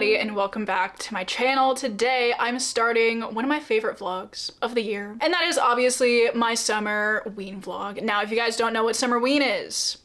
everybody, and welcome back to my channel. Today I'm starting one of my favorite vlogs of the year, and that is obviously my summerween vlog. Now, if you guys don't know what summerween is,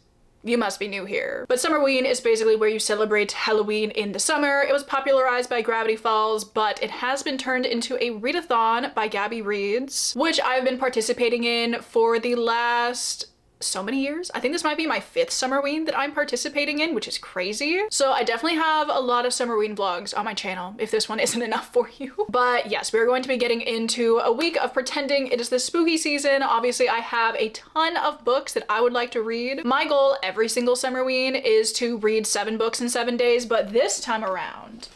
you must be new here. But summerween is basically where you celebrate Halloween in the summer. It was popularized by Gravity Falls, but it has been turned into a readathon by Gabby Reads, which I've been participating in for the last so many years. I think this might be my 5th summerween that I'm participating in, which is crazy. So I definitely have a lot of summerween vlogs on my channel if this one isn't enough for you. But yes, we're going to be getting into a week of pretending it is the spooky season. Obviously, I have a ton of books that I would like to read. My goal every single summerween is to read 7 books in 7 days, but this time around,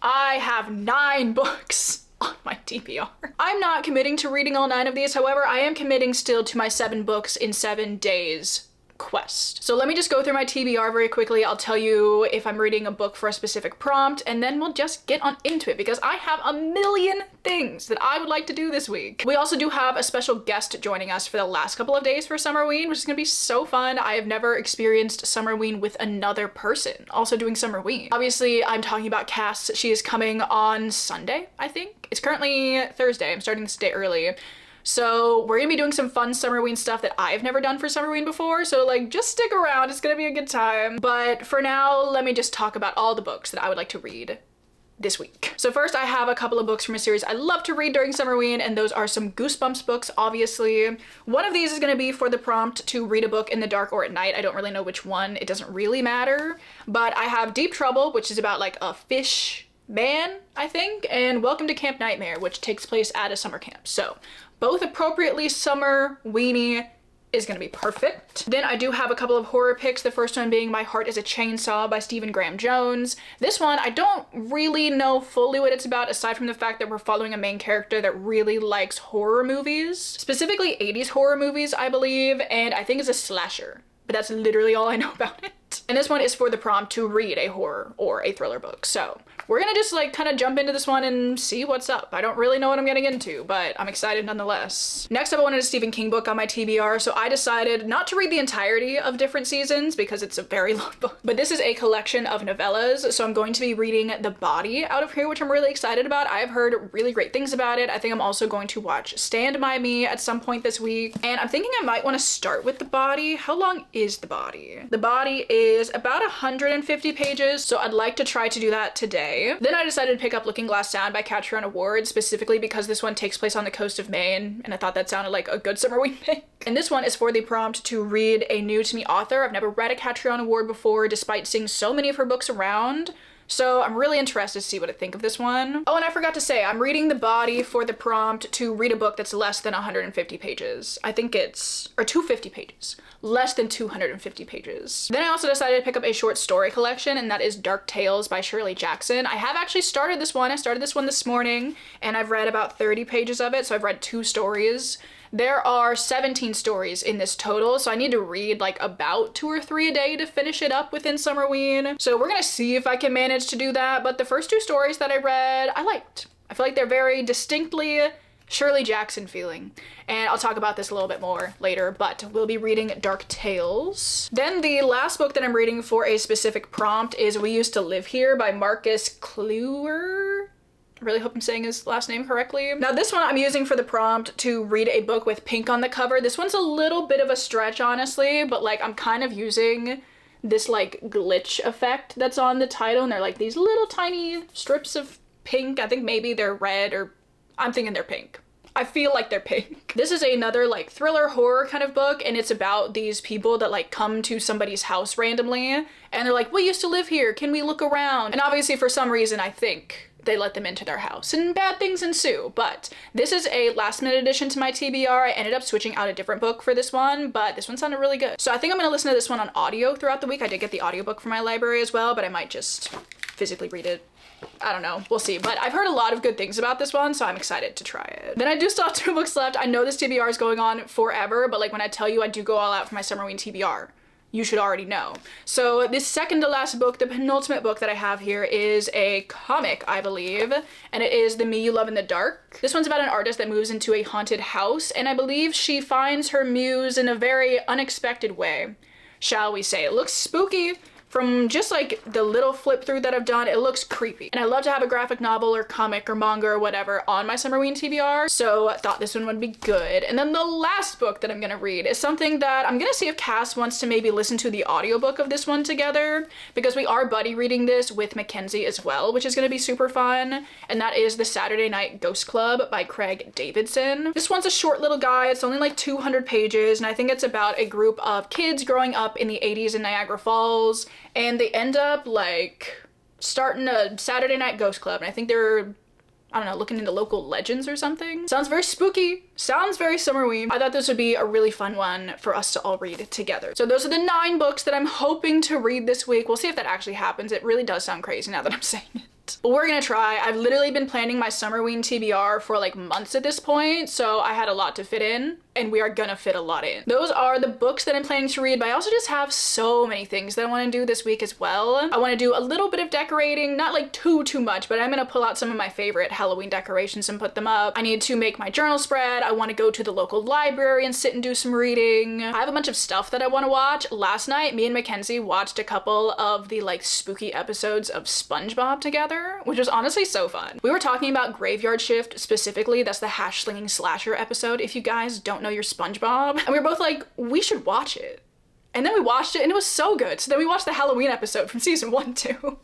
I have 9 books on my TBR. I'm not committing to reading all 9 of these, however, I am committing still to my 7 books in 7 days quest. So let me just go through my TBR very quickly. I'll tell you if I'm reading a book for a specific prompt, and then we'll just get on into it because I have a million things that I would like to do this week. We also do have a special guest joining us for the last couple of days for Summerween, which is gonna be so fun. I have never experienced Summerween with another person also doing Summerween. Obviously, I'm talking about Cass. She is coming on Sunday, I think. It's currently Thursday. I'm starting this day early. So we're gonna be doing some fun Summerween stuff that I've never done for Summerween before, so like just stick around, it's gonna be a good time. But for now, let me just talk about all the books that I would like to read this week. So first, I have a couple of books from a series I love to read during Summerween, and those are some Goosebumps books, obviously. One of these is gonna be for the prompt to read a book in the dark or at night. I don't really know which one, it doesn't really matter. But I have Deep Trouble, which is about like a fish man, I think, and Welcome to Camp Nightmare, which takes place at a summer camp. So both appropriately summer-weeny is gonna be perfect. Then I do have a couple of horror picks, the first one being My Heart is a Chainsaw by Stephen Graham Jones. This one, I don't really know fully what it's about, aside from the fact that we're following a main character that really likes horror movies, specifically 80s horror movies, I believe, and I think it's a slasher, but that's literally all I know about it. And this one is for the prompt to read a horror or a thriller book. So we're gonna just like kind of jump into this one and see what's up. I don't really know what I'm getting into, but I'm excited nonetheless. Next up, I wanted a Stephen King book on my TBR, so I decided not to read the entirety of Different Seasons because it's a very long book. But this is a collection of novellas, so I'm going to be reading The Body out of here, which I'm really excited about. I've heard really great things about it. I think I'm also going to watch Stand By Me at some point this week, and I'm thinking I might want to start with The Body. How long is The Body? The Body is about 150 pages, so I'd like to try to do that today. Then I decided to pick up Looking Glass Down by Catcher on a Word, specifically because this one takes place on the coast of Maine, and I thought that sounded like a good summerween pick. And this one is for the prompt to read a new to me author. I've never read a Catcher on a Word before, despite seeing so many of her books around. So I'm really interested to see what I think of this one. Oh, and I forgot to say, I'm reading The Body for the prompt to read a book that's less than 150 pages. I think it's, or 250 pages. Less than 250 pages. Then I also decided to pick up a short story collection, and that is Dark Tales by Shirley Jackson. I have actually started this one. I started this one this morning, and I've read about 30 pages of it, so I've read 2 stories. There are 17 stories in this total, so I need to read like about 2 or 3 a day to finish it up within Summerween. So we're gonna see if I can manage to do that, but the first 2 stories that I read, I liked. I feel like they're very distinctly Shirley Jackson feeling, and I'll talk about this a little bit more later, but we'll be reading Dark Tales. Then the last book that I'm reading for a specific prompt is We Used to Live Here by Marcus Kluwer. I really hope I'm saying his last name correctly. Now this one I'm using for the prompt to read a book with pink on the cover. This one's a little bit of a stretch, honestly, but like I'm kind of using this like glitch effect that's on the title, and they're like these little tiny strips of pink. I think maybe they're red, or I'm thinking they're pink. I feel like they're pink. This is another like thriller horror kind of book, and it's about these people that like come to somebody's house randomly, and they're like, we used to live here, can we look around? And obviously for some reason I think they let them into their house and bad things ensue. But this is a last minute addition to my TBR. I ended up switching out a different book for this one, but this one sounded really good. So I think I'm gonna listen to this one on audio throughout the week. I did get the audiobook from my library as well, but I might just physically read it. I don't know, we'll see. But I've heard a lot of good things about this one, so I'm excited to try it. Then I do still have 2 books left. I know this TBR is going on forever, but like when I tell you I do go all out for my Summerween TBR, you should already know. So this second to last book, the penultimate book that I have here, is a comic, I believe, and it is The Me You Love in the Dark. This one's about an artist that moves into a haunted house, and I believe she finds her muse in a very unexpected way, shall we say. It looks spooky, From just like the little flip through that I've done, it looks creepy. And I love to have a graphic novel or comic or manga or whatever on my Summerween TBR, so I thought this one would be good. And then the last book that I'm gonna read is something that I'm gonna see if Cass wants to maybe listen to the audiobook of this one together, because we are buddy reading this with Mackenzie as well, which is gonna be super fun. And that is The Saturday Night Ghost Club by Craig Davidson. This one's a short little guide. It's only like 200 pages, and I think it's about a group of kids growing up in the 80s in Niagara Falls, and they end up like starting a Saturday Night Ghost Club, and I think they're, I don't know, looking into local legends or something. Sounds very spooky. Sounds very Summerween. I thought this would be a really fun one for us to all read together. So those are the 9 books that I'm hoping to read this week. We'll see if that actually happens. It really does sound crazy now that I'm saying it. But we're gonna try. I've literally been planning my Summerween TBR for like months at this point, so I had a lot to fit in, and we are gonna fit a lot in. Those are the books that I'm planning to read, but I also just have so many things that I want to do this week as well. I want to do a little bit of decorating, not like too much, but I'm gonna pull out some of my favorite Halloween decorations and put them up. I need to make my journal spread. I want to go to the local library and sit and do some reading. I have a bunch of stuff that I want to watch. Last night, me and Mackenzie watched a couple of the like spooky episodes of SpongeBob together, which was honestly so fun. We were talking about Graveyard Shift specifically. That's the hash slinging slasher episode, if you guys don't know your SpongeBob. And we were both like, we should watch it. And then we watched it and it was so good. So then we watched the Halloween episode from season 1 too.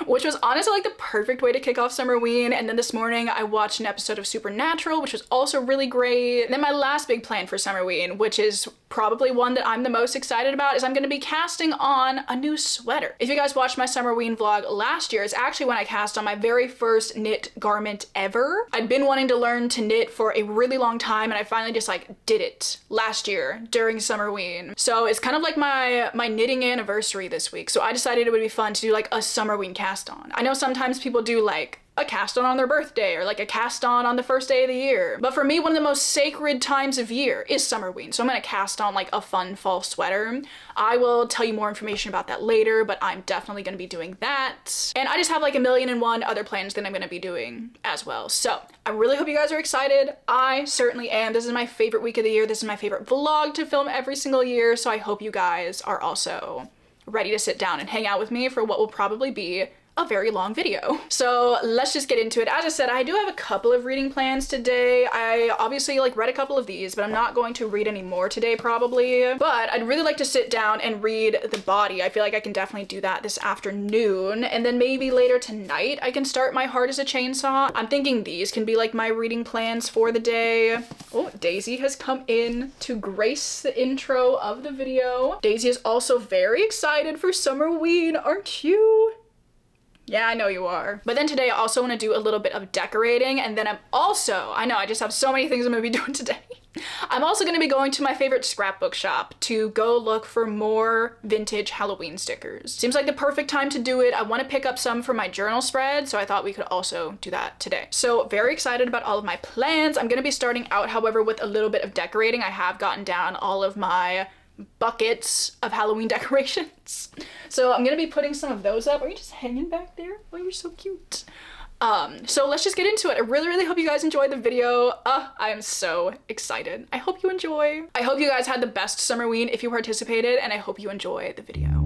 Which was honestly like the perfect way to kick off Summerween. And then this morning I watched an episode of Supernatural, which was also really great. And then my last big plan for Summerween, which is probably one that I'm the most excited about, is I'm gonna be casting on a new sweater. If you guys watched my Summerween vlog last year, it's actually when I cast on my very first knit garment ever. I'd been wanting to learn to knit for a really long time, and I finally just like did it last year during Summerween. So it's kind of like my knitting anniversary this week. So I decided it would be fun to do like a Summerween cast on. I know sometimes people do like a cast on their birthday or like a cast on the first day of the year. But for me, one of the most sacred times of year is Summerween. So I'm gonna cast on like a fun fall sweater. I will tell you more information about that later, but I'm definitely gonna be doing that. And I just have like 1,000,001 other plans that I'm gonna be doing as well. So I really hope you guys are excited. I certainly am. This is my favorite week of the year. This is my favorite vlog to film every single year. So I hope you guys are also ready to sit down and hang out with me for what will probably be a very long video. So let's just get into it. As I said, I do have a couple of reading plans today. I obviously like read a couple of these, but I'm not going to read any more today probably. But I'd really like to sit down and read The Body. I feel like I can definitely do that this afternoon. And then maybe later tonight I can start My Heart is a Chainsaw. I'm thinking these can be like my reading plans for the day. Oh, Daisy has come in to grace the intro of the video. Daisy is also very excited for Summerween, aren't you? Yeah, I know you are. But then today I also want to do a little bit of decorating, and then I know I just have so many things I'm gonna be doing today. I'm also gonna be going to my favorite scrapbook shop to go look for more vintage Halloween stickers. Seems like the perfect time to do it. I want to pick up some for my journal spread, so I thought we could also do that today. So very excited about all of my plans. I'm gonna be starting out, however, with a little bit of decorating. I have gotten down all of my buckets of Halloween decorations. So I'm gonna be putting some of those up. Are you just hanging back there? Oh, you're so cute. So let's just get into it. I really hope you guys enjoyed the video. I am so excited. I hope you enjoy. I hope you guys had the best Summerween if you participated, and I hope you enjoy the video.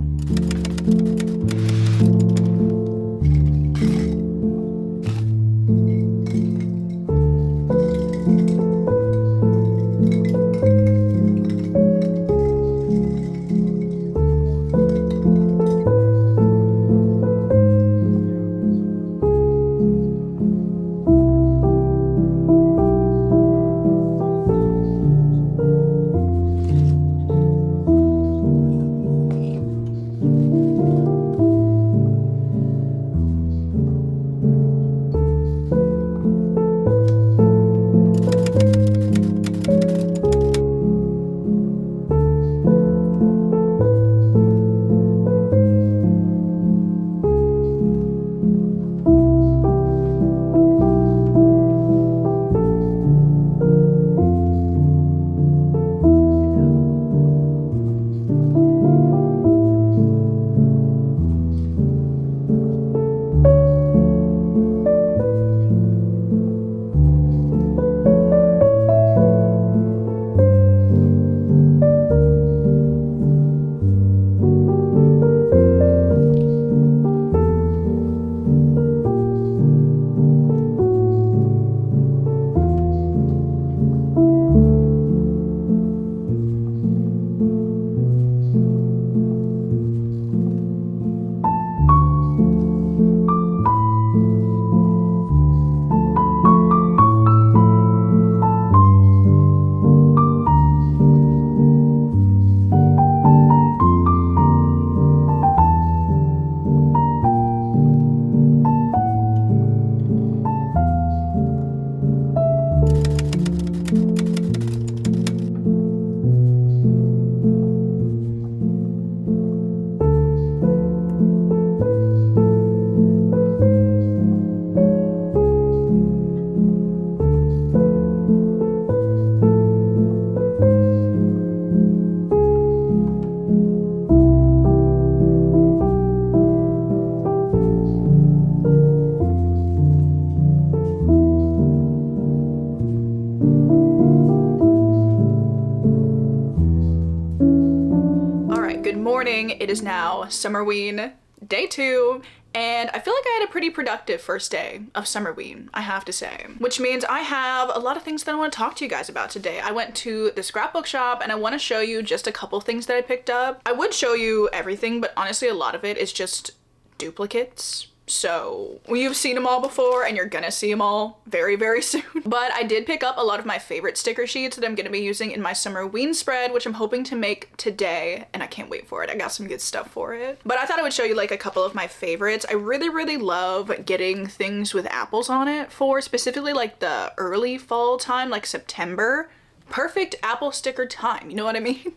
morning. It is now summerween day 2. And I feel like I had a pretty productive first day of summerween, I have to say. Which means I have a lot of things that I want to talk to you guys about today. I went to the scrapbook shop and I want to show you just a couple things that I picked up. I would show you everything, but honestly a lot of it is just duplicates. So you've seen them all before and you're gonna see them all very, very soon. But I did pick up a lot of my favorite sticker sheets that I'm gonna be using in my summerween spread, which I'm hoping to make today, and I can't wait for it. I got some good stuff for it. But I thought I would show you like a couple of my favorites. I really, really love getting things with apples on it for specifically like the early fall time, like September. Perfect apple sticker time, you know what I mean?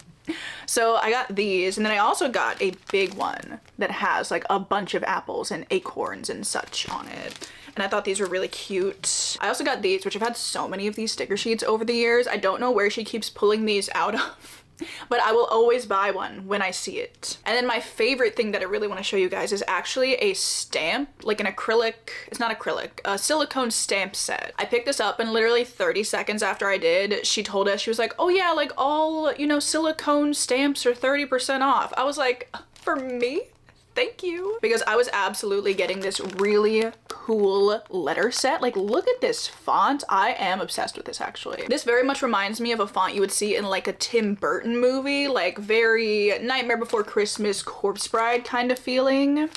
So I got these, and then I also got a big one that has like a bunch of apples and acorns and such on it. And I thought these were really cute. I also got these, which I've had so many of these sticker sheets over the years. I don't know where she keeps pulling these out of, but I will always buy one when I see it. And then my favorite thing that I really want to show you guys is actually a stamp, like an acrylic, it's not acrylic, a silicone stamp set. I picked this up and literally 30 seconds after I did, she told us, she was like, oh yeah, like all, you know, silicone stamps are 30% off. I was like, for me? Thank you. Because I was absolutely getting this really cool letter set. Like, look at this font. I am obsessed with this actually. This very much reminds me of a font you would see in like a Tim Burton movie, like very Nightmare Before Christmas, Corpse Bride kind of feeling.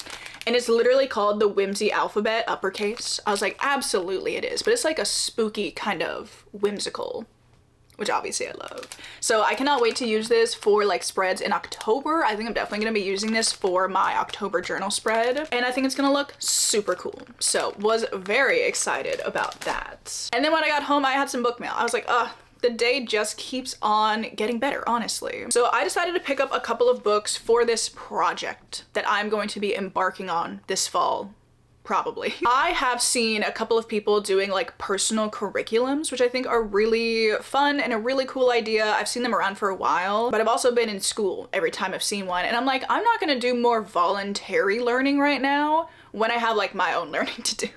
And it's literally called the Whimsy alphabet, uppercase. I was like, absolutely it is. But it's like a spooky kind of whimsical, which obviously I love. So I cannot wait to use this for like spreads in October. I think I'm definitely gonna be using this for my October journal spread. And I think it's gonna look super cool. So was very excited about that. And then when I got home, I had some book mail. I was like, the day just keeps on getting better, honestly. So I decided to pick up a couple of books for this project that I'm going to be embarking on this fall. Probably. I have seen a couple of people doing like personal curriculums, which I think are really fun and a really cool idea. I've seen them around for a while, but I've also been in school every time I've seen one. And I'm like, I'm not gonna do more voluntary learning right now when I have like my own learning to do.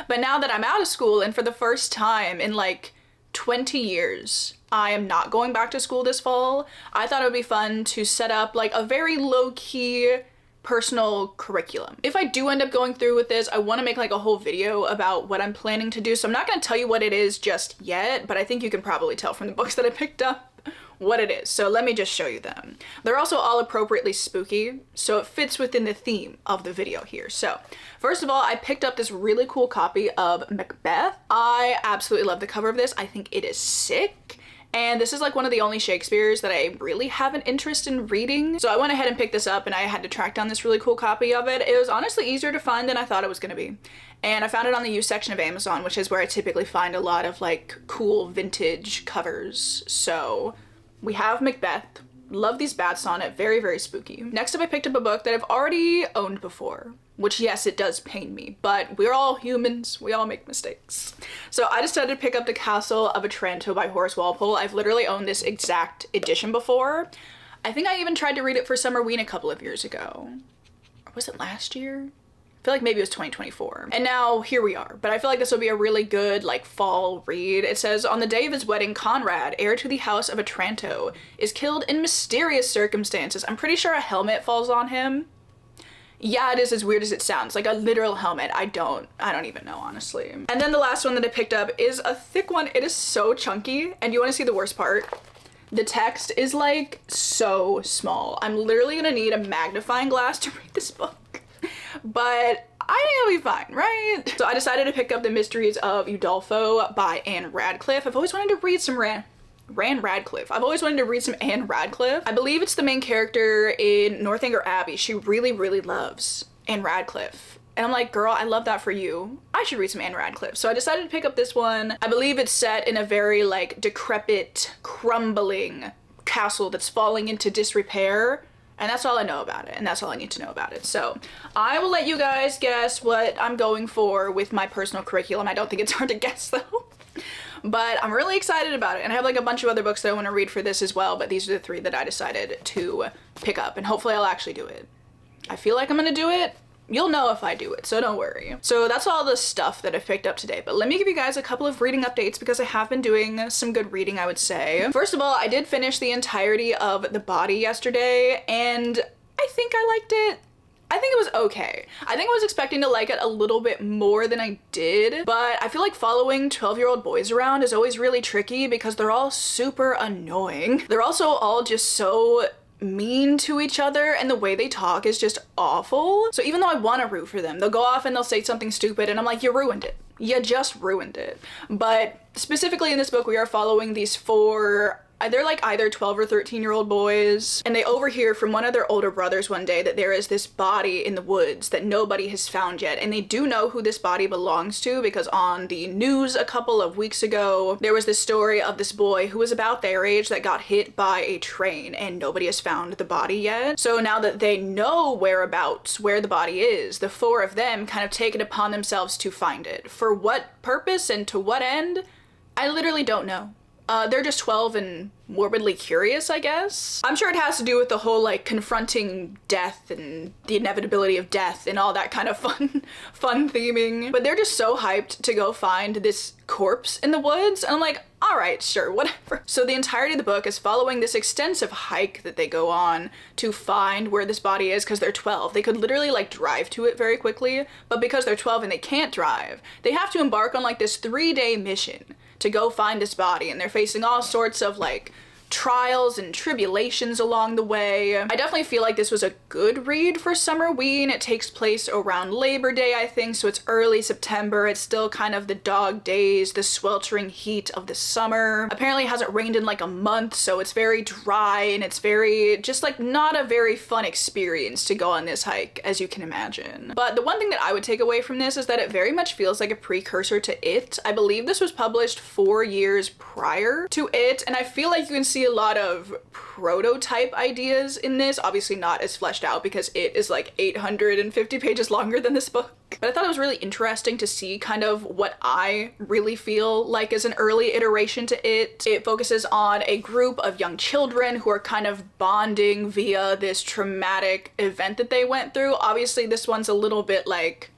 But now that I'm out of school and for the first time in like 20 years, I am not going back to school this fall. I thought it would be fun to set up like a very low-key personal curriculum. If I do end up going through with this, I want to make like a whole video about what I'm planning to do. So I'm not going to tell you what it is just yet, but I think you can probably tell from the books that I picked up what it is. So let me just show you them. They're also all appropriately spooky, so it fits within the theme of the video here. So first of all, I picked up this really cool copy of Macbeth. I absolutely love the cover of this. I think it is sick. And this is like one of the only Shakespeare's that I really have an interest in reading. So I went ahead and picked this up and I had to track down this really cool copy of it. It was honestly easier to find than I thought it was gonna be. And I found it on the used section of Amazon, which is where I typically find a lot of like cool vintage covers. So we have Macbeth. Love these bats on it, very, very spooky. Next up, I picked up a book that I've already owned before, which yes, it does pain me, but we're all humans, we all make mistakes. So I decided to pick up The Castle of Otranto by Horace Walpole. I've literally owned this exact edition before. I think I even tried to read it for Summerween a couple of years ago. Or was it last year? I feel like maybe it was 2024. And now here we are. But I feel like this will be a really good like fall read. It says, on the day of his wedding, Conrad, heir to the house of Otranto, is killed in mysterious circumstances. I'm pretty sure a helmet falls on him. Yeah, it is as weird as it sounds, like a literal helmet. I don't even know, honestly. And then the last one that I picked up is a thick one. It is so chunky. And you wanna see the worst part? The text is like so small. I'm literally gonna need a magnifying glass to read this book. But I think it'll be fine, right? So I decided to pick up The Mysteries of Udolpho by Anne Radcliffe. I've always wanted to read some Radcliffe. I've always wanted to read some Anne Radcliffe. I believe it's the main character in Northanger Abbey. She really, really loves Anne Radcliffe. And I'm like, girl, I love that for you. I should read some Anne Radcliffe. So I decided to pick up this one. I believe it's set in a very like decrepit, crumbling castle that's falling into disrepair. And that's all I know about it, and that's all I need to know about it. So I will let you guys guess what I'm going for with my personal curriculum. I don't think it's hard to guess though. But I'm really excited about it. And I have like a bunch of other books that I want to read for this as well, but these are the 3 that I decided to pick up, and hopefully I'll actually do it. I feel like I'm gonna do it. You'll know if I do it, so don't worry. So that's all the stuff that I've picked up today, but let me give you guys a couple of reading updates because I have been doing some good reading, I would say. First of all, I did finish the entirety of The Body yesterday, and I think I liked it. I think it was okay. I think I was expecting to like it a little bit more than I did, but I feel like following 12-year-old boys around is always really tricky because they're all super annoying. They're also all just so mean to each other, and the way they talk is just awful. So even though I want to root for them, they'll go off and they'll say something stupid and I'm like, you ruined it. You just ruined it. But specifically in this book, we are following these four, they're like either 12 or 13-year-old boys, and they overhear from one of their older brothers one day that there is this body in the woods that nobody has found yet. And they do know who this body belongs to because on the news a couple of weeks ago, there was this story of this boy who was about their age that got hit by a train, and nobody has found the body yet. So now that they know whereabouts, where the body is, the four of them kind of take it upon themselves to find it. For what purpose and to what end? I literally don't know. They're just 12 and morbidly curious, I guess. I'm sure it has to do with the whole like confronting death and the inevitability of death and all that kind of fun theming. But they're just so hyped to go find this corpse in the woods, and I'm like, all right, sure, whatever. So the entirety of the book is following this extensive hike that they go on to find where this body is because they're 12. They could literally like drive to it very quickly, but because they're 12 and they can't drive, they have to embark on like this 3-day mission to go find this body, and they're facing all sorts of like trials and tribulations along the way. I definitely feel like this was a good read for Summerween. It takes place around Labor Day, I think, so it's early September. It's still kind of the dog days, the sweltering heat of the summer. Apparently it hasn't rained in like a month, so it's very dry and it's very, just like not a very fun experience to go on this hike, as you can imagine. But the one thing that I would take away from this is that it very much feels like a precursor to It. I believe this was published 4 years prior to It, and I feel like you can see a lot of prototype ideas in this, obviously not as fleshed out because It is like 850 pages longer than this book. But I thought it was really interesting to see kind of what I really feel like is an early iteration to It. It focuses on a group of young children who are kind of bonding via this traumatic event that they went through. Obviously this one's a little bit like,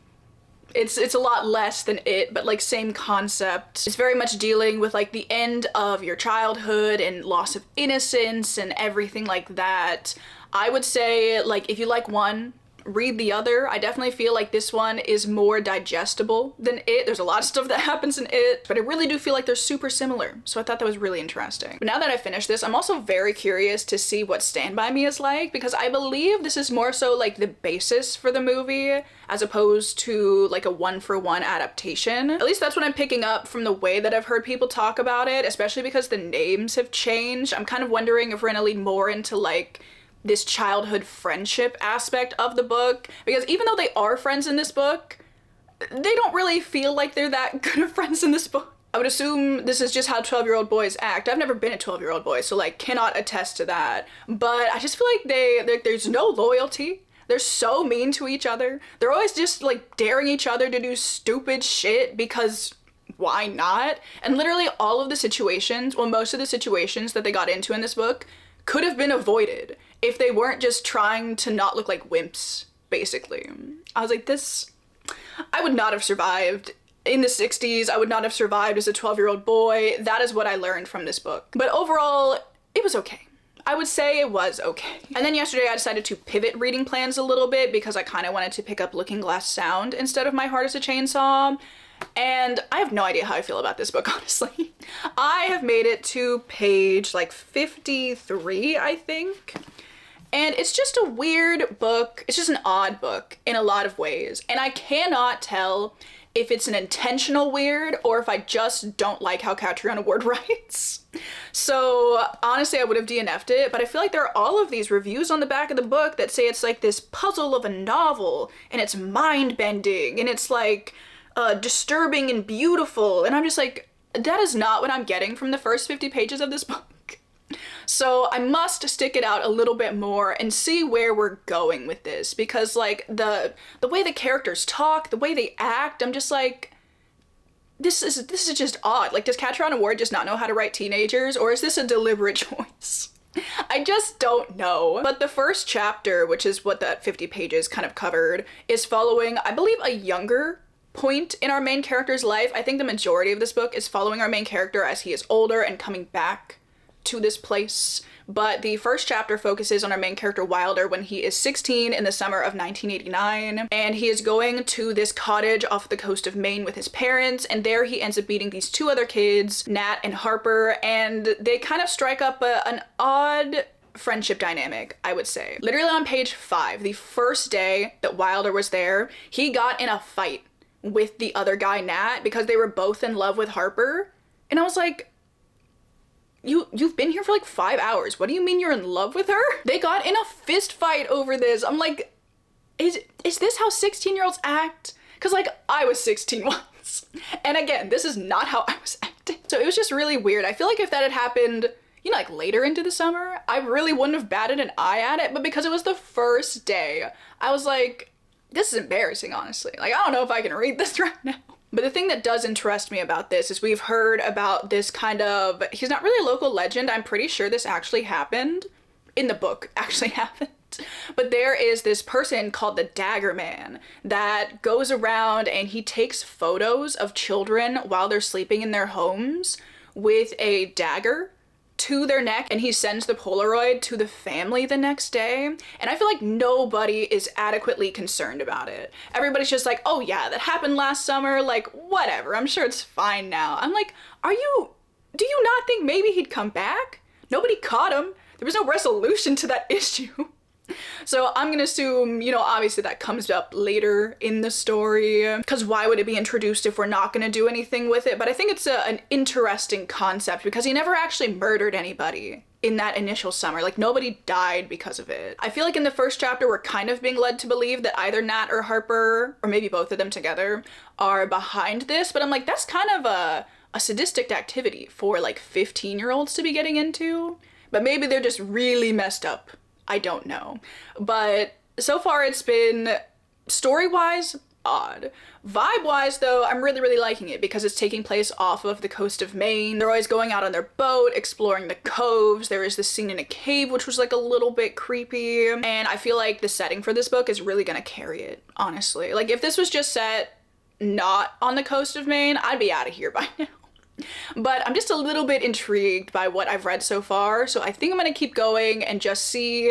it's a lot less than It, but like same concept. It's very much dealing with like the end of your childhood and loss of innocence and everything like that. I would say like if you like one, read the other. I definitely feel like this one is more digestible than It. There's a lot of stuff that happens in It, but I really do feel like they're super similar. So I thought that was really interesting. But now that I finished this, I'm also very curious to see what Stand By Me is like, because I believe this is more so like the basis for the movie as opposed to like a one-for-one adaptation. At least that's what I'm picking up from the way that I've heard people talk about it, especially because the names have changed. I'm kind of wondering if we're gonna lean more into like this childhood friendship aspect of the book, because even though they are friends in this book, they don't really feel like they're that good of friends in this book. I would assume this is just how 12-year-old boys act. I've never been a 12-year-old boy, so like cannot attest to that. But I just feel like there's no loyalty. They're so mean to each other. They're always just like daring each other to do stupid shit because why not? And literally all of the situations, well, most of the situations that they got into in this book could have been avoided if they weren't just trying to not look like wimps, basically. I was like, this, I would not have survived in the 60s. I would not have survived as a 12-year-old boy. That is what I learned from this book. But overall, it was okay. I would say it was okay. And then yesterday I decided to pivot reading plans a little bit because I kind of wanted to pick up Looking Glass Sound instead of My Heart is a Chainsaw. And I have no idea how I feel about this book, honestly. I have made it to page like 53, I think. And it's just a weird book. It's just an odd book in a lot of ways. And I cannot tell if it's an intentional weird or if I just don't like how Catriona Ward writes. So honestly, I would have DNF'd it, but I feel like there are all of these reviews on the back of the book that say it's like this puzzle of a novel and it's mind-bending and it's like disturbing and beautiful. And I'm just like, that is not what I'm getting from the first 50 pages of this book. So I must stick it out a little bit more and see where we're going with this, because like the way the characters talk, the way they act, I'm just like, this is just odd. Like, does Catriona Ward just not know how to write teenagers, or is this a deliberate choice? I just don't know. But the first chapter, which is what that 50 pages kind of covered, is following, I believe, a younger point in our main character's life. I think the majority of this book is following our main character as he is older and coming back to this place. But the first chapter focuses on our main character Wilder when he is 16 in the summer of 1989, and he is going to this cottage off the coast of Maine with his parents, and there he ends up meeting these two other kids, Nat and Harper, and they kind of strike up an odd friendship dynamic, I would say. Literally on page 5, the first day that Wilder was there, he got in a fight with the other guy, Nat, because they were both in love with Harper, and I was like, You've been here for like 5 hours. What do you mean you're in love with her? They got in a fist fight over this. I'm like, is this how 16-year-olds act? Because like, I was 16 once. And again, this is not how I was acting. So it was just really weird. I feel like if that had happened, you know, like later into the summer, I really wouldn't have batted an eye at it. But because it was the first day, I was like, this is embarrassing, honestly. Like, I don't know if I can read this right now. But the thing that does interest me about this is we've heard about this kind of, he's not really a local legend. I'm pretty sure this actually happened. In the book, actually happened. But there is this person called the Dagger Man that goes around and he takes photos of children while they're sleeping in their homes with a dagger to their neck, and he sends the Polaroid to the family the next day. And I feel like nobody is adequately concerned about it. Everybody's just like, oh yeah, that happened last summer, like whatever, I'm sure it's fine now. I'm like, do you not think maybe he'd come back? Nobody caught him. There was no resolution to that issue. So I'm gonna assume, you know, obviously that comes up later in the story, because why would it be introduced if we're not gonna do anything with it? But I think it's an interesting concept because he never actually murdered anybody in that initial summer. Like, nobody died because of it. I feel like in the first chapter we're kind of being led to believe that either Nat or Harper, or maybe both of them together, are behind this, but I'm like, that's kind of a sadistic activity for like 15-year-olds to be getting into. But maybe they're just really messed up. I don't know. But so far it's been, story-wise, odd. Vibe-wise, though, I'm really, really liking it because it's taking place off of the coast of Maine. They're always going out on their boat, exploring the coves. There is this scene in a cave, which was like a little bit creepy. And I feel like the setting for this book is really gonna carry it, honestly. Like, if this was just set not on the coast of Maine, I'd be out of here by now. But I'm just a little bit intrigued by what I've read so far, so I think I'm gonna keep going and just see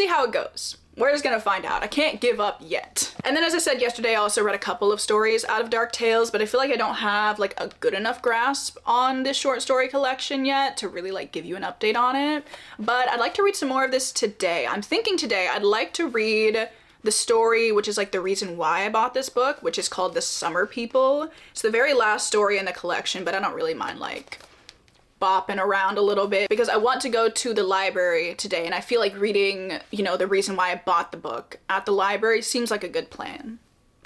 how it goes. We're just gonna find out. I can't give up yet. And then, as I said yesterday, I also read a couple of stories out of Dark Tales, but I feel like I don't have like a good enough grasp on this short story collection yet to really like give you an update on it. But I'd like to read some more of this today. I'm thinking today I'd like to read the story, which is like the reason why I bought this book, which is called The Summer People. It's the very last story in the collection, but I don't really mind like bopping around a little bit because I want to go to the library today, and I feel like reading, you know, the reason why I bought the book at the library seems like a good plan.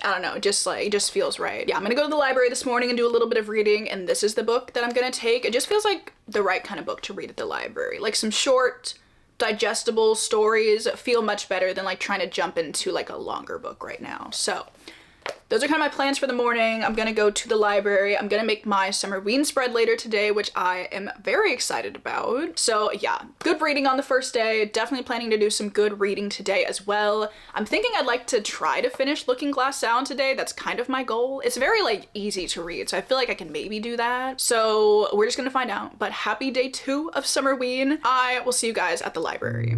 I don't know, it just feels right. Yeah, I'm gonna go to the library this morning and do a little bit of reading, and this is the book that I'm gonna take. It just feels like the right kind of book to read at the library. Like, some short, digestible stories feel much better than like trying to jump into like a longer book right now. So those are kind of my plans for the morning. I'm gonna go to the library. I'm gonna make my summerween spread later today, which I am very excited about. So yeah, good reading on the first day. Definitely planning to do some good reading today as well. I'm thinking I'd like to try to finish Looking Glass Down today. That's kind of my goal. It's very like easy to read, so I feel like I can maybe do that. So we're just gonna find out. But happy day 2 of summerween. I will see you guys at the library.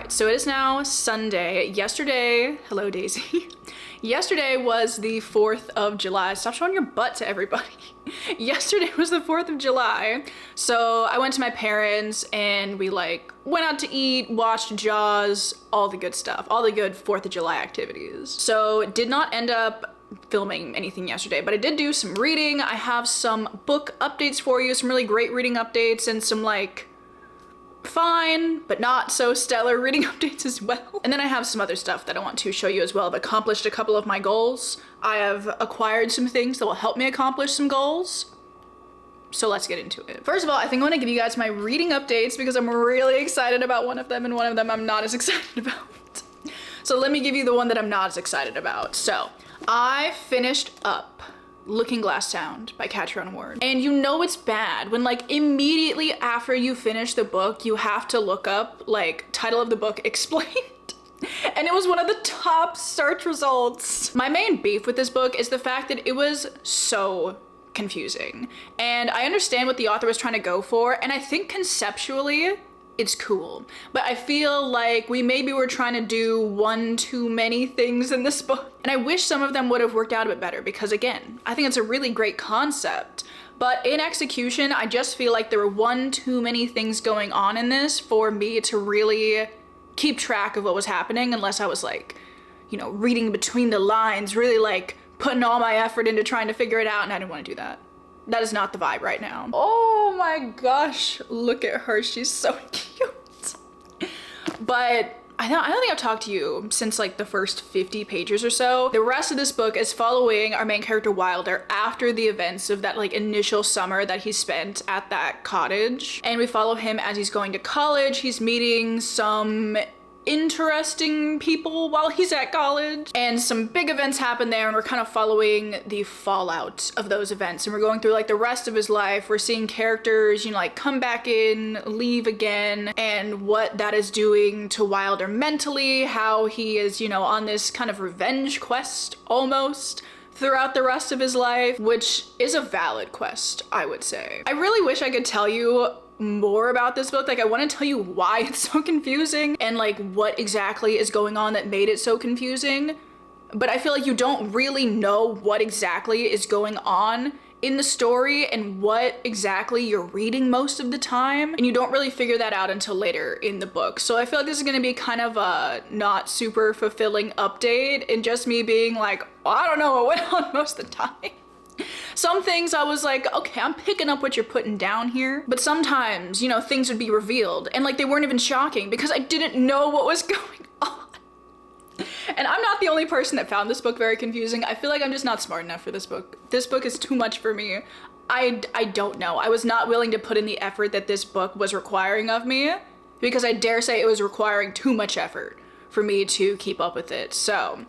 So it is now Sunday. Yesterday, hello Daisy. Yesterday was the 4th of July. Stop showing your butt to everybody. Yesterday was the 4th of July. So I went to my parents and we went out to eat, watched Jaws, all the good stuff, all the good 4th of July activities. So did not end up filming anything yesterday, but I did do some reading. I have some book updates for you, some really great reading updates and some fine but not so stellar reading updates as well. And then I have some other stuff that I want to show you as well. I've accomplished a couple of my goals. I have acquired some things that will help me accomplish some goals. So let's get into it. First of all, I think I want to give you guys my reading updates because I'm really excited about one of them and one of them I'm not as excited about. So let me give you the one that I'm not as excited about. So I finished up Looking Glass Sound by Katieisreadingyt. And you know it's bad when immediately after you finish the book, you have to look up title of the book explained. And it was one of the top search results. My main beef with this book is the fact that it was so confusing. And I understand what the author was trying to go for, and I think conceptually it's cool. But I feel like we maybe were trying to do one too many things in this book. And I wish some of them would have worked out a bit better because again, I think it's a really great concept. But in execution, I just feel like there were one too many things going on in this for me to really keep track of what was happening unless I was like, you know, reading between the lines, really like putting all my effort into trying to figure it out, and I didn't want to do that. That is not the vibe right now. Oh my gosh, look at her, she's so cute. But I don't think I've talked to you since like the first 50 pages or so. The rest of this book is following our main character Wilder after the events of that like initial summer that he spent at that cottage. And we follow him as he's going to college. He's meeting some interesting people while he's at college, and some big events happen there, and we're kind of following the fallout of those events, and we're going through like the rest of his life. We're seeing characters, you know, like come back in, leave again, and what that is doing to Wilder mentally, how he is, you know, on this kind of revenge quest almost throughout the rest of his life, which is a valid quest, I would say. I really wish I could tell you more about this book. Like, I want to tell you why it's so confusing and like what exactly is going on that made it so confusing, but I feel like you don't really know what exactly is going on in the story and what exactly you're reading most of the time, and you don't really figure that out until later in the book. So I feel like this is going to be kind of a not super fulfilling update and just me being like, well, I don't know what went on most of the time. Some things I was like, okay, I'm picking up what you're putting down here. But sometimes, you know, things would be revealed and like they weren't even shocking because I didn't know what was going on. And I'm not the only person that found this book very confusing. I feel like I'm just not smart enough for this book. This book is too much for me. I don't know. I was not willing to put in the effort that this book was requiring of me because I dare say it was requiring too much effort for me to keep up with it. So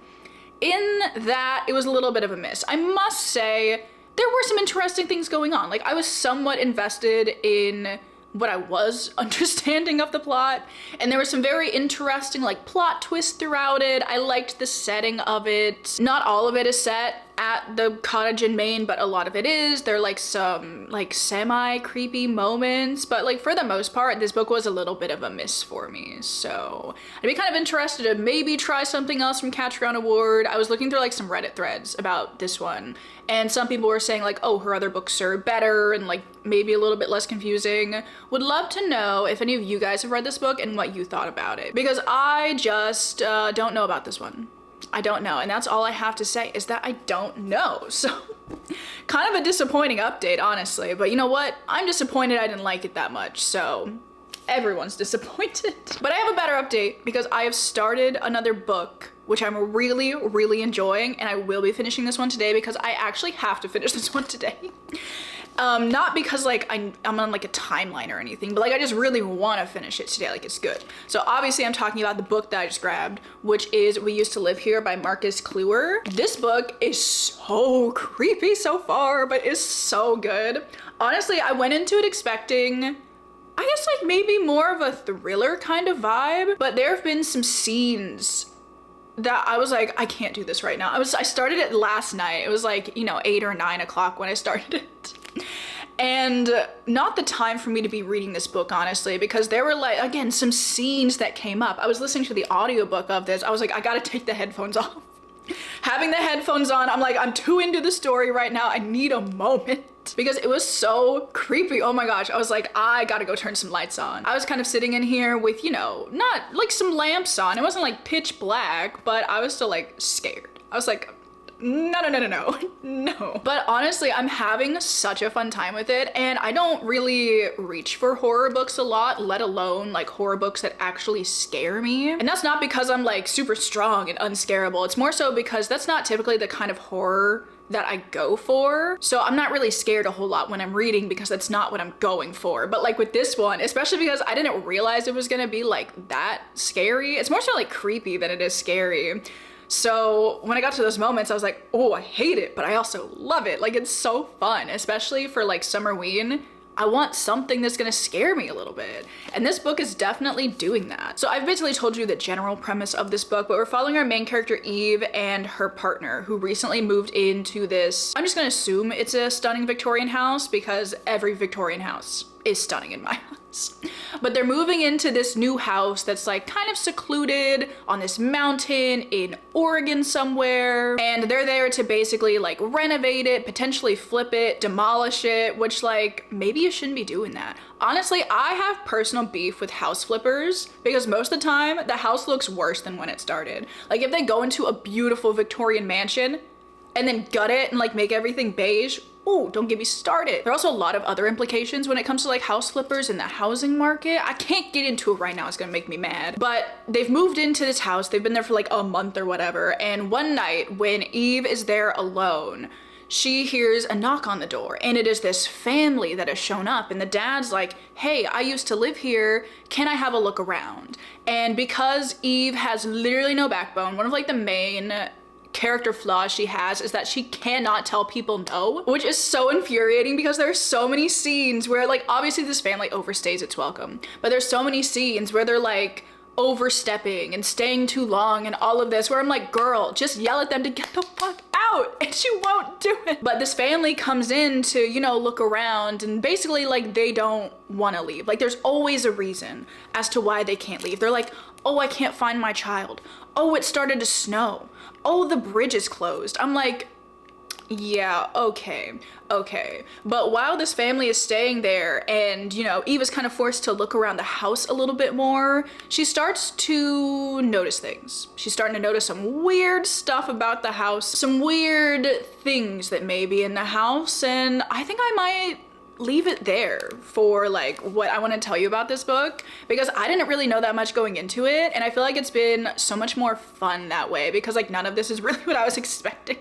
in that, it was a little bit of a miss. I must say, there were some interesting things going on. Like, I was somewhat invested in what I was understanding of the plot, and there were some very interesting like plot twists throughout it. I liked the setting of it. Not all of it is set at the cottage in Maine, but a lot of it is. There are like some like semi creepy moments, but like for the most part, this book was a little bit of a miss for me. So I'd be kind of interested to maybe try something else from Catch Ground Award. I was looking through like some Reddit threads about this one, and some people were saying like, oh, her other books are better and like maybe a little bit less confusing. Would love to know if any of you guys have read this book and what you thought about it, because I just don't know about this one. I don't know, and that's all I have to say is that I don't know. So kind of a disappointing update, honestly, but you know what? I'm disappointed I didn't like it that much, so everyone's disappointed. But I have a better update because I have started another book which I'm really, really enjoying, and I will be finishing this one today because I actually have to finish this one today. Not because like I'm on like a timeline or anything, but like I just really want to finish it today. Like, it's good. So obviously I'm talking about the book that I just grabbed, which is We Used to Live Here by Marcus Kluwer. This book is so creepy so far, but it's so good. Honestly, I went into it expecting, I guess, like maybe more of a thriller kind of vibe, but there have been some scenes that I was like, I can't do this right now. I started it last night. It was like, you know, 8 or 9 o'clock when I started it. And not the time for me to be reading this book, honestly, because there were like, again, some scenes that came up. I was listening to the audiobook of this. I was like, I gotta take the headphones off. Having the headphones on, I'm like, I'm too into the story right now. I need a moment. Because it was so creepy. Oh my gosh. I was like, I gotta go turn some lights on. I was kind of sitting in here with, you know, not like some lamps on. It wasn't like pitch black, but I was still like scared. I was like, no. But honestly, I'm having such a fun time with it, and I don't really reach for horror books a lot, let alone like horror books that actually scare me. And that's not because I'm like super strong and unscarable. It's more so because that's not typically the kind of horror that I go for. So I'm not really scared a whole lot when I'm reading because that's not what I'm going for. But like with this one, especially because I didn't realize it was gonna be like that scary. It's more so like creepy than it is scary. So when I got to those moments, I was like, oh, I hate it, but I also love it. Like, it's so fun, especially for like summerween. I want something that's gonna scare me a little bit. And this book is definitely doing that. So I've basically told you the general premise of this book, but we're following our main character Eve and her partner who recently moved into this, I'm just gonna assume it's a stunning Victorian house because every Victorian house is stunning in my eyes. But they're moving into this new house that's like kind of secluded on this mountain in Oregon somewhere. And they're there to basically like renovate it, potentially flip it, demolish it, which like maybe you shouldn't be doing that. Honestly, I have personal beef with house flippers because most of the time the house looks worse than when it started. Like if they go into a beautiful Victorian mansion and then gut it and like make everything beige, oh, don't get me started. There are also a lot of other implications when it comes to like house flippers in the housing market. I can't get into it right now, it's gonna make me mad. But they've moved into this house, they've been there for like a month or whatever, and one night when Eve is there alone, she hears a knock on the door, and it is this family that has shown up, and the dad's like, hey, I used to live here, can I have a look around? And because Eve has literally no backbone, one of like the main character flaw she has is that she cannot tell people no, which is so infuriating because there's so many scenes where like obviously this family overstays its welcome, but there's so many scenes where they're like overstepping and staying too long and all of this where I'm like, girl, just yell at them to get the fuck out, and she won't do it. But this family comes in to, you know, look around, and basically like they don't want to leave. Like there's always a reason as to why they can't leave. They're like, oh, I can't find my child. Oh, it started to snow. Oh, the bridge is closed. I'm like, yeah, okay. But while this family is staying there and, you know, Eve is kind of forced to look around the house a little bit more, she starts to notice things. She's starting to notice some weird stuff about the house, some weird things that may be in the house, and I think I might leave it there for like what I want to tell you about this book, because I didn't really know that much going into it, and I feel like it's been so much more fun that way because like none of this is really what I was expecting.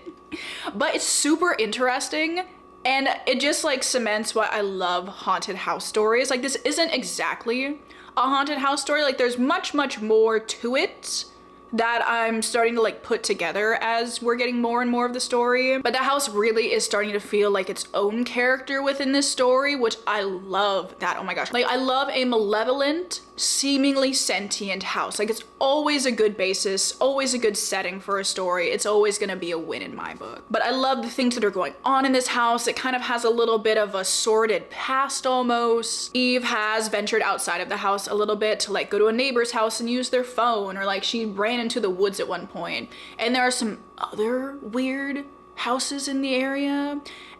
But it's super interesting, and it just like cements why I love haunted house stories. Like this isn't exactly a haunted house story, like there's much more to it that I'm starting to like put together as we're getting more and more of the story. But the house really is starting to feel like its own character within this story, which I love that. Oh my gosh. Like I love a malevolent, seemingly sentient house. Like it's always a good basis, always a good setting for a story. It's always gonna be a win in my book. But I love the things that are going on in this house. It kind of has a little bit of a sordid past almost. Eve has ventured outside of the house a little bit to like go to a neighbor's house and use their phone, or like she ran into the woods at one point. And there are some other weird houses in the area,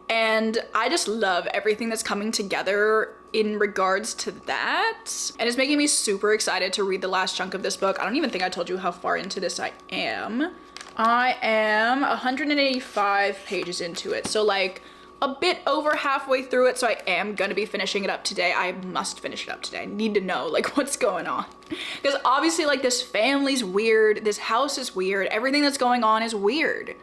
and I just love everything that's coming together in regards to that, and it's making me super excited to read the last chunk of this book. I don't even think I told you how far into this I am. I am 185 pages into it, so like a bit over halfway through it, so I am gonna be finishing it up today. I must finish it up today. I need to know like what's going on, because obviously like this family's weird, this house is weird, everything that's going on is weird,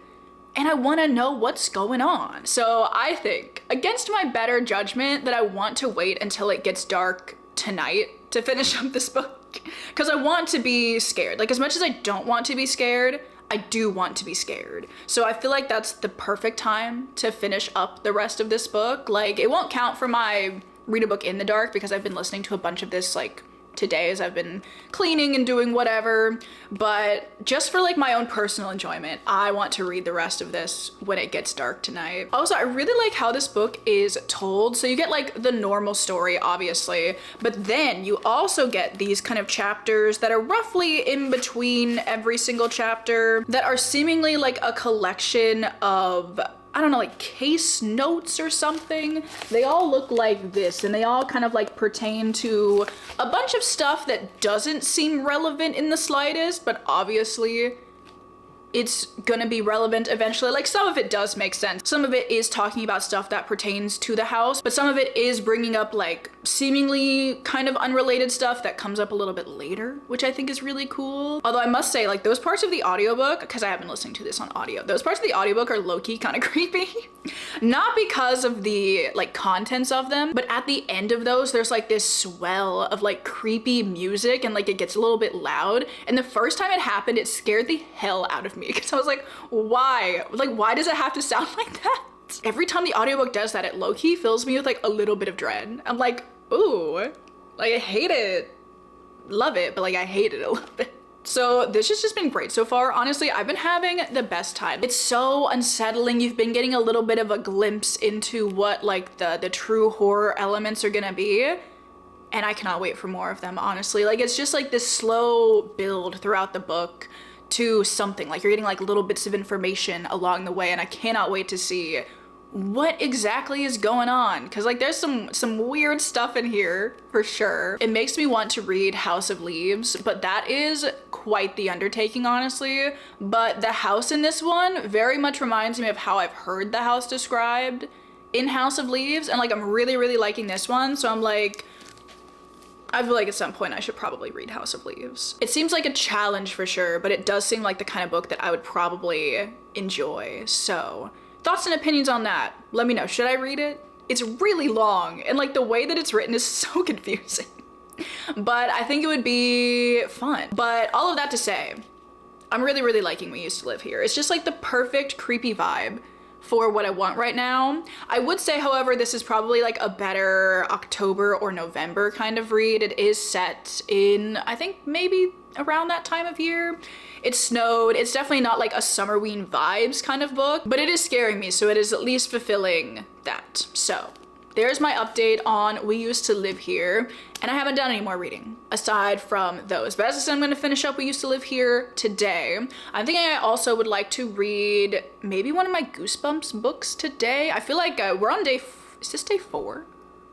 and I want to know what's going on. So I think, against my better judgment, that I want to wait until it gets dark tonight to finish up this book, because I want to be scared. Like as much as I don't want to be scared, I do want to be scared. So I feel like that's the perfect time to finish up the rest of this book. Like it won't count for my read a book in the dark because I've been listening to a bunch of this like today as I've been cleaning and doing whatever, but just for like my own personal enjoyment, I want to read the rest of this when it gets dark tonight. Also, I really like how this book is told. So you get like the normal story, obviously, but then you also get these kind of chapters that are roughly in between every single chapter that are seemingly like a collection of, I don't know, like case notes or something. They all look like this, and they all kind of like pertain to a bunch of stuff that doesn't seem relevant in the slightest, but obviously it's gonna be relevant eventually. Like some of it does make sense. Some of it is talking about stuff that pertains to the house, but some of it is bringing up like seemingly kind of unrelated stuff that comes up a little bit later, which I think is really cool. Although I must say, like those parts of the audiobook, because I have been listening to this on audio, those parts of the audiobook are low-key kind of creepy. Not because of the like contents of them, but at the end of those, there's like this swell of like creepy music, and like it gets a little bit loud. And the first time it happened, it scared the hell out of me, because I was like, why? Like, why does it have to sound like that? Every time the audiobook does that, it low-key fills me with like a little bit of dread. I'm like, ooh, like I hate it. Love it, but like I hate it a little bit. So this has just been great so far. Honestly, I've been having the best time. It's so unsettling. You've been getting a little bit of a glimpse into what like the true horror elements are gonna be. And I cannot wait for more of them, honestly. Like, it's just like this slow build throughout the book to something. Like, you're getting like little bits of information along the way, and I cannot wait to see what exactly is going on, because like there's some weird stuff in here for sure. It makes me want to read House of Leaves, but that is quite the undertaking, honestly. But the house in this one very much reminds me of how I've heard the house described in House of Leaves, and like I'm really liking this one, so I'm like, I feel like at some point I should probably read House of Leaves. It seems like a challenge for sure, but it does seem like the kind of book that I would probably enjoy. So thoughts and opinions on that, let me know. Should I read it? It's really long, and like the way that it's written is so confusing. But I think it would be fun. But all of that to say, I'm really liking We Used to Live Here. It's just like the perfect creepy vibe for what I want right now. I would say, however, this is probably like a better October or November kind of read. It is set in, I think, maybe around that time of year. It snowed. It's definitely not like a summerween vibes kind of book, but it is scaring me, so it is at least fulfilling that. So there's my update on We Used to Live Here, and I haven't done any more reading aside from those. But as I said, I'm going to finish up We Used to Live Here today. I'm thinking I also would like to read maybe one of my Goosebumps books today. I feel like we're on day, is this day 4?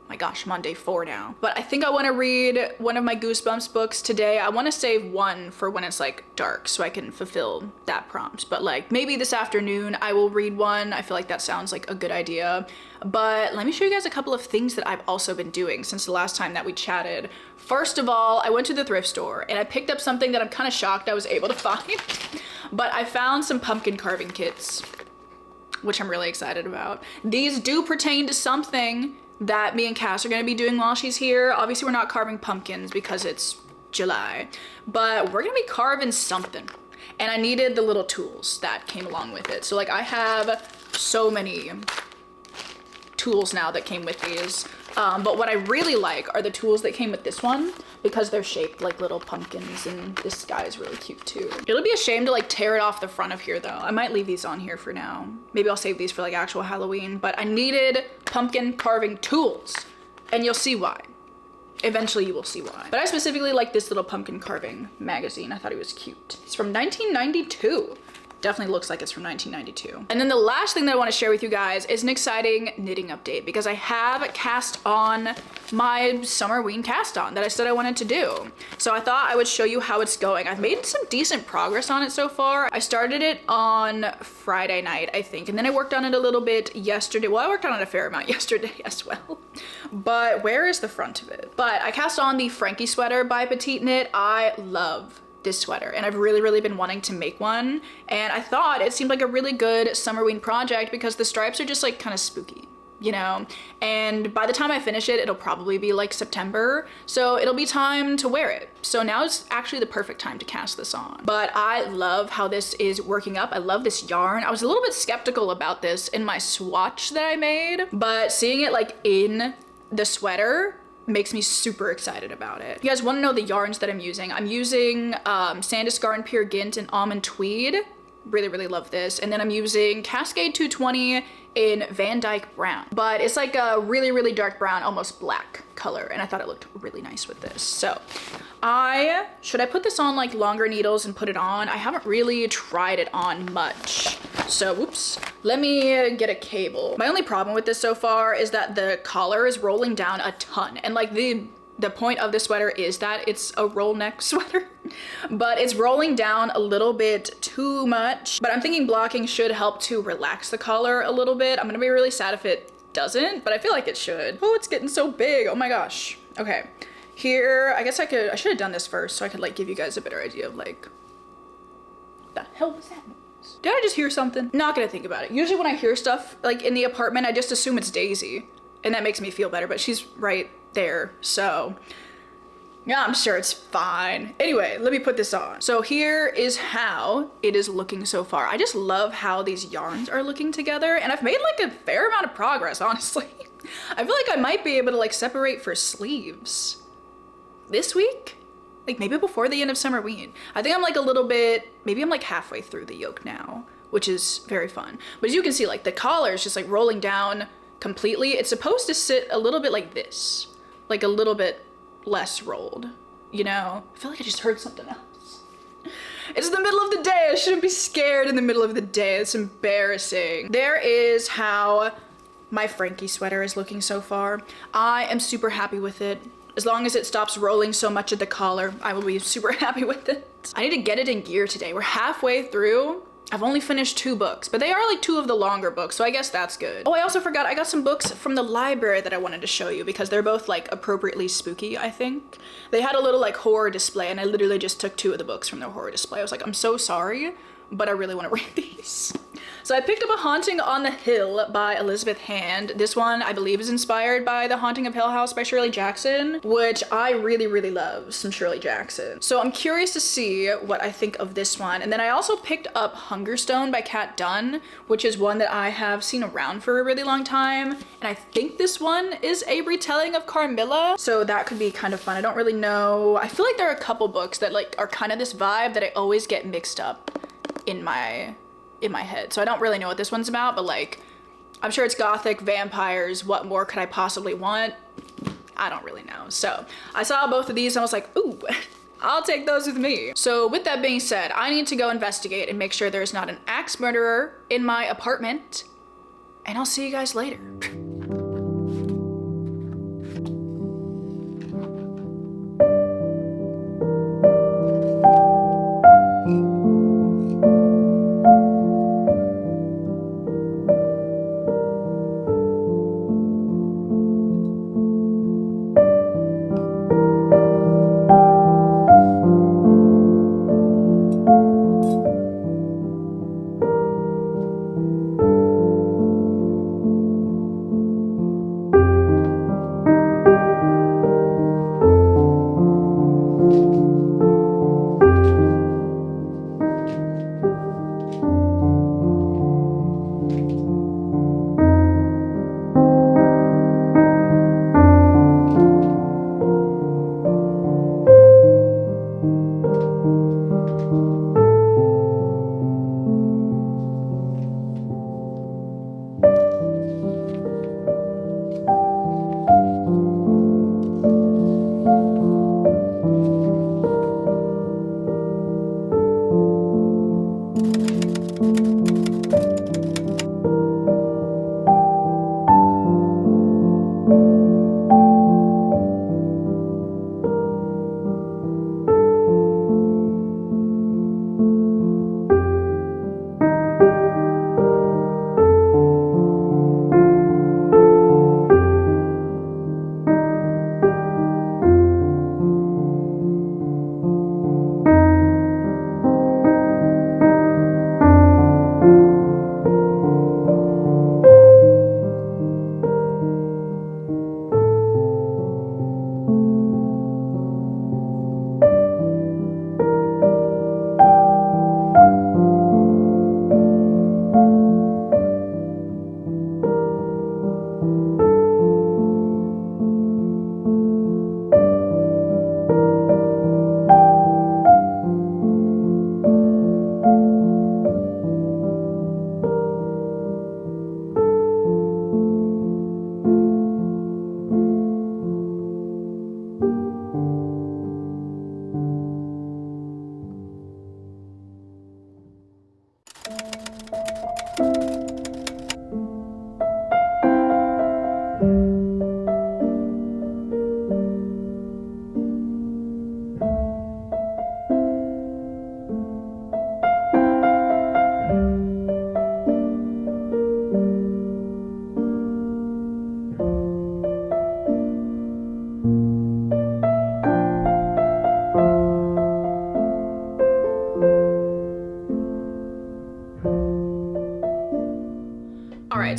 My gosh, I'm on day 4 now. But I think I want to read one of my Goosebumps books today. I want to save one for when it's like dark so I can fulfill that prompt. But like maybe this afternoon I will read one. I feel like that sounds like a good idea. But let me show you guys a couple of things that I've also been doing since the last time that we chatted. First of all, I went to the thrift store and I picked up something that I'm kind of shocked I was able to find. But I found some pumpkin carving kits, which I'm really excited about. These do pertain to something that me and Cass are gonna be doing while she's here. Obviously we're not carving pumpkins because it's July, but we're gonna be carving something. And I needed the little tools that came along with it. So like I have so many tools now that came with these. But what I really like are the tools that came with this one, because they're shaped like little pumpkins, and this guy is really cute too. It'll be a shame to like tear it off the front of here though. I might leave these on here for now. Maybe I'll save these for like actual Halloween, but I needed pumpkin carving tools, and you'll see why. Eventually you will see why. But I specifically like this little pumpkin carving magazine. I thought it was cute. It's from 1992. Definitely looks like it's from 1992. And then the last thing that I want to share with you guys is an exciting knitting update, because I have cast on my summerween cast on that I said I wanted to do. So I thought I would show you how it's going. I've made some decent progress on it so far. I started it on Friday night, I think, and then I worked on it a little bit yesterday. Well, I worked on it a fair amount yesterday as well. But where is the front of it? But I cast on the Frankie sweater by Petite Knit. I love this sweater, and I've really been wanting to make one, and I thought it seemed like a really good summerween project because the stripes are just like kind of spooky, you know, and by the time I finish it, it'll probably be like September, so it'll be time to wear it. So now is actually the perfect time to cast this on. But I love how this is working up. I love this yarn. I was a little bit skeptical about this in my swatch that I made, but seeing it like in the sweater makes me super excited about it. You guys want to know the yarns that I'm using? I'm using Sandus Garden Pure Gint and Almond Tweed. Really love this. And then I'm using Cascade 220 in Van Dyke Brown. But it's like a really dark brown, almost black color. And I thought it looked really nice with this. So should I put this on like longer needles and put it on? I haven't really tried it on much. So, whoops, let me get a cable. My only problem with this so far is that the collar is rolling down a ton. And like the point of the sweater is that it's a roll neck sweater, but it's rolling down a little bit too much. But I'm thinking blocking should help to relax the collar a little bit. I'm gonna be really sad if it doesn't, but I feel like it should. Oh, it's getting so big. Oh my gosh. Okay, here, I guess I should have done this first so I could like give you guys a better idea of like, what the hell was that? Did I just hear something? Not gonna think about it. Usually when I hear stuff like in the apartment, I just assume it's Daisy, and that makes me feel better, but she's right there, so yeah, I'm sure it's fine. Anyway, let me put this on. So here is how it is looking so far. I just love how these yarns are looking together, and I've made like a fair amount of progress, honestly. I feel like I might be able to like separate for sleeves this week. like maybe before the end of summerween. I think I'm like a little bit, maybe I'm like halfway through the yoke now, which is very fun. But as you can see, like the collar is just like rolling down completely. It's supposed to sit a little bit like this, like a little bit less rolled, you know? I feel like I just heard something else. It's the middle of the day. I shouldn't be scared in the middle of the day. It's embarrassing. There is how my Frankie sweater is looking so far. I am super happy with it. As long as it stops rolling so much at the collar, I will be super happy with it. I need to get it in gear today. We're halfway through. I've only finished 2 books, but they are like 2 of the longer books, so I guess that's good. Oh, I also forgot I got some books from the library that I wanted to show you because they're both like appropriately spooky, I think. They had a little like horror display and I literally just took 2 of the books from their horror display. I was like, I'm so sorry, but I really want to read these. So I picked up A Haunting on the Hill by Elizabeth Hand. This one I believe is inspired by The Haunting of Hill House by Shirley Jackson, which I really, really love some Shirley Jackson. So I'm curious to see what I think of this one. And then I also picked up Hungerstone by Kat Dunn, which is one that I have seen around for a really long time. And I think this one is a retelling of Carmilla. So that could be kind of fun. I don't really know. I feel like there are a couple books that like are kind of this vibe that I always get mixed up in my head. So I don't really know what this one's about, but like, I'm sure it's gothic, vampires, what more could I possibly want? I don't really know. So I saw both of these and I was like, ooh, I'll take those with me. So with that being said, I need to go investigate and make sure there's not an axe murderer in my apartment, and I'll see you guys later.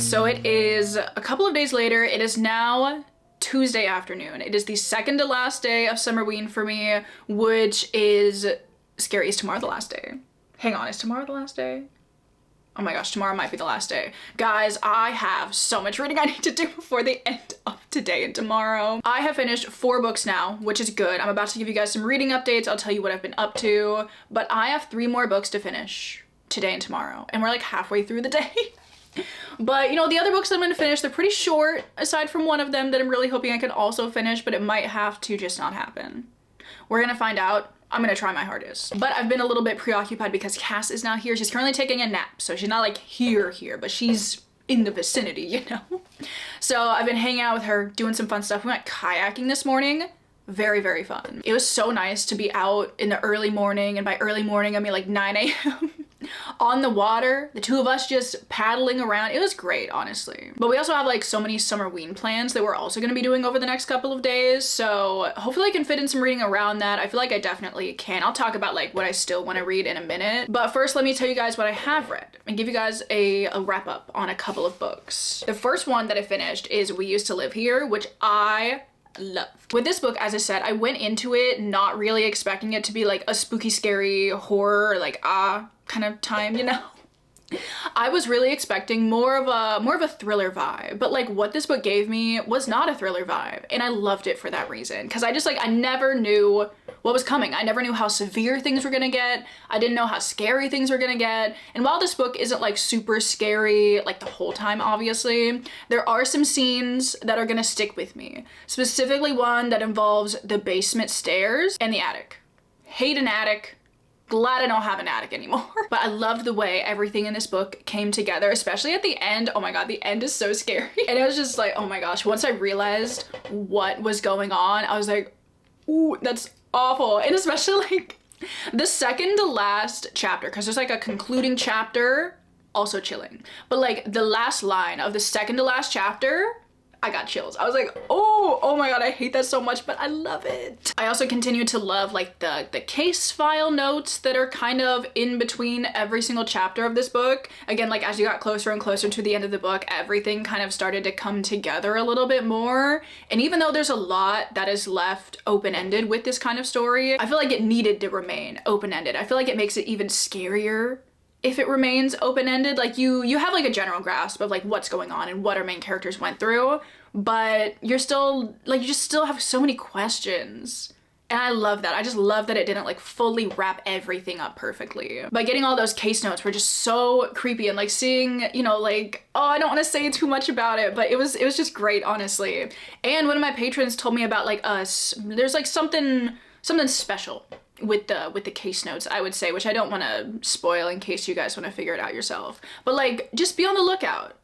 right, so it is a couple of days later. It is now Tuesday afternoon. It is the second to last day of summerween for me, which is scary. Is tomorrow the last day? Hang on, is tomorrow the last day? Oh my gosh, tomorrow might be the last day. Guys, I have so much reading I need to do before the end of today and tomorrow. I have finished 4 books now, which is good. I'm about to give you guys some reading updates. I'll tell you what I've been up to, but I have 3 more books to finish today and tomorrow, and we're like halfway through the day. But you know, the other books that I'm gonna finish, they're pretty short, aside from one of them that I'm really hoping I can also finish, but it might have to just not happen. We're gonna find out. I'm gonna try my hardest. But I've been a little bit preoccupied because Cass is not here. She's currently taking a nap, so she's not like here, but she's in the vicinity, you know? So I've been hanging out with her, doing some fun stuff. We went kayaking this morning. Very, very fun. It was so nice to be out in the early morning, and by early morning, I mean like 9 a.m. on the water, the 2 of us just paddling around. It was great, honestly. But we also have like so many summerween plans that we're also gonna be doing over the next couple of days, so hopefully I can fit in some reading around that. I feel like I definitely can. I'll talk about like what I still want to read in a minute, but first let me tell you guys what I have read and give you guys a wrap up on a couple of books. The first one that I finished is We Used to Live Here, which I loved. With this book, as I said, I went into it not really expecting it to be like a spooky, scary horror, like kind of time, you know? I was really expecting more of a thriller vibe, but like what this book gave me was not a thriller vibe, and I loved it for that reason, because I never knew what was coming. I never knew how severe things were gonna get. I didn't know how scary things were gonna get. And while this book isn't like super scary like the whole time, obviously, there are some scenes that are gonna stick with me. Specifically one that involves the basement stairs and the attic. Hate an attic. Glad I don't have an attic anymore. But I loved the way everything in this book came together, especially at the end. Oh my god, the end is so scary. And it was just like, oh my gosh, once I realized what was going on, I was like, ooh, that's awful. And especially like the second to last chapter, because there's like a concluding chapter, also chilling. But like the last line of the second to last chapter, I got chills. I was like, oh my god, I hate that so much, but I love it. I also continue to love like the case file notes that are kind of in between every single chapter of this book. Again, like as you got closer and closer to the end of the book, everything kind of started to come together a little bit more. And even though there's a lot that is left open-ended with this kind of story, I feel like it needed to remain open-ended. I feel like it makes it even scarier if it remains open-ended. Like you have like a general grasp of like what's going on and what our main characters went through, but you're still like, you just still have so many questions. And I love that. I just love that it didn't like fully wrap everything up perfectly. But getting all those case notes were just so creepy, and like seeing, you know, like, oh, I don't want to say too much about it, but it was just great, honestly. And one of my patrons told me about like there's like something special with the case notes, I would say, which I don't want to spoil in case you guys want to figure it out yourself. But like, just be on the lookout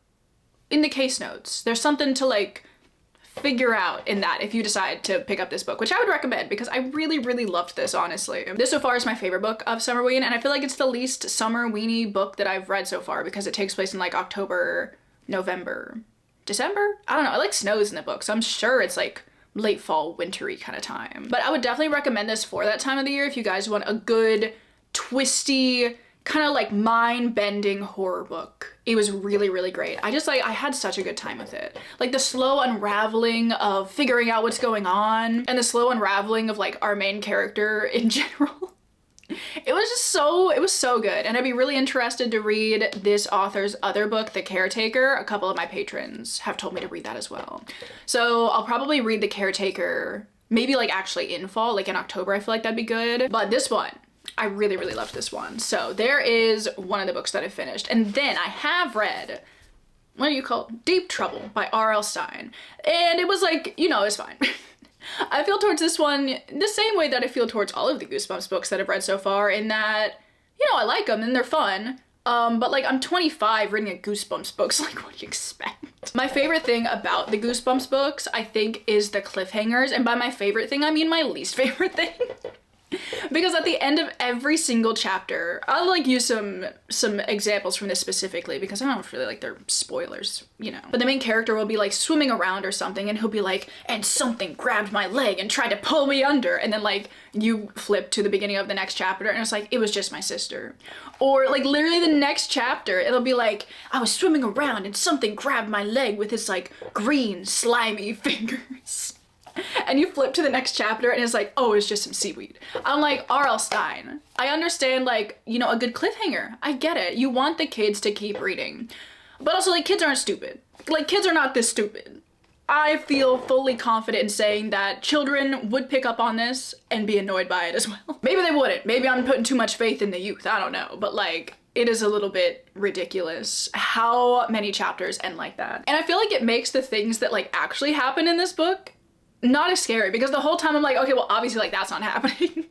in the case notes. There's something to like figure out in that if you decide to pick up this book, which I would recommend because I really, really loved this, honestly. This so far is my favorite book of Summerween, and I feel like it's the least Summerweeny book that I've read so far because it takes place in like October, November, December? I don't know. I like snows in the book, so I'm sure it's like late fall, wintry kind of time. But I would definitely recommend this for that time of the year if you guys want a good, twisty, kind of like mind-bending horror book. It was really, really great. I had such a good time with it. Like the slow unraveling of figuring out what's going on, and the slow unraveling of like our main character in general. It was so good, and I'd be really interested to read this author's other book, The Caretaker. A couple of my patrons have told me to read that as well. So I'll probably read The Caretaker, maybe like actually in fall, like in October. I feel like that'd be good. But this one, I really, really loved this one. So there is one of the books that I finished. And then I have read, what do you call it? Deep Trouble by R.L. Stine. And it was like, you know, it's fine. I feel towards this one the same way that I feel towards all of the Goosebumps books that I've read so far, in that, you know, I like them and they're fun. But like, I'm 25 reading a Goosebumps book, so like, what do you expect? My favorite thing about the Goosebumps books, I think, is the cliffhangers. And by my favorite thing, I mean my least favorite thing. Because at the end of every single chapter, I'll like use some examples from this specifically because I don't really like their spoilers, you know. But the main character will be like swimming around or something, and he'll be like, and something grabbed my leg and tried to pull me under. And then like you flip to the beginning of the next chapter and it's like, it was just my sister. Or like literally the next chapter, it'll be like, I was swimming around and something grabbed my leg with its like green slimy fingers. and you flip to the next chapter and it's like, oh, it's just some seaweed. I'm like, R.L. Stein. I understand, like, you know, a good cliffhanger. I get it. You want the kids to keep reading. But also, like, kids aren't stupid. Like, kids are not this stupid. I feel fully confident in saying that children would pick up on this and be annoyed by it as well. Maybe they wouldn't. Maybe I'm putting too much faith in the youth. I don't know. But, like, it is a little bit ridiculous how many chapters end like that. And I feel like it makes the things that, like, actually happen in this book not as scary, because the whole time I'm like, okay, well, obviously, like, that's not happening.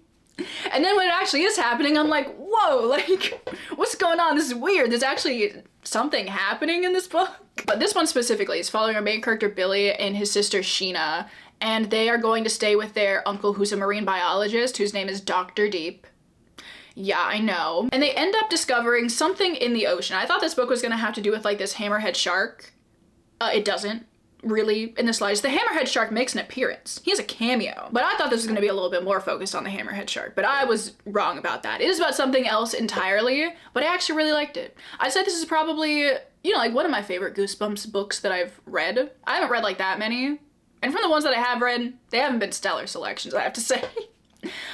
And then when it actually is happening, I'm like, whoa, like, what's going on? This is weird. There's actually something happening in this book. But this one specifically is following our main character, Billy, and his sister, Sheena, and they are going to stay with their uncle, who's a marine biologist, whose name is Dr. Deep. Yeah, I know. And they end up discovering something in the ocean. I thought this book was gonna have to do with, like, this hammerhead shark. It doesn't. Really, in the slightest. The hammerhead shark makes an appearance. He has a cameo. But I thought this was going to be a little bit more focused on the hammerhead shark, but I was wrong about that. It is about something else entirely, but I actually really liked it. I said this is probably, you know, like, one of my favorite Goosebumps books that I've read. I haven't read, like, that many. And from the ones that I have read, they haven't been stellar selections, I have to say.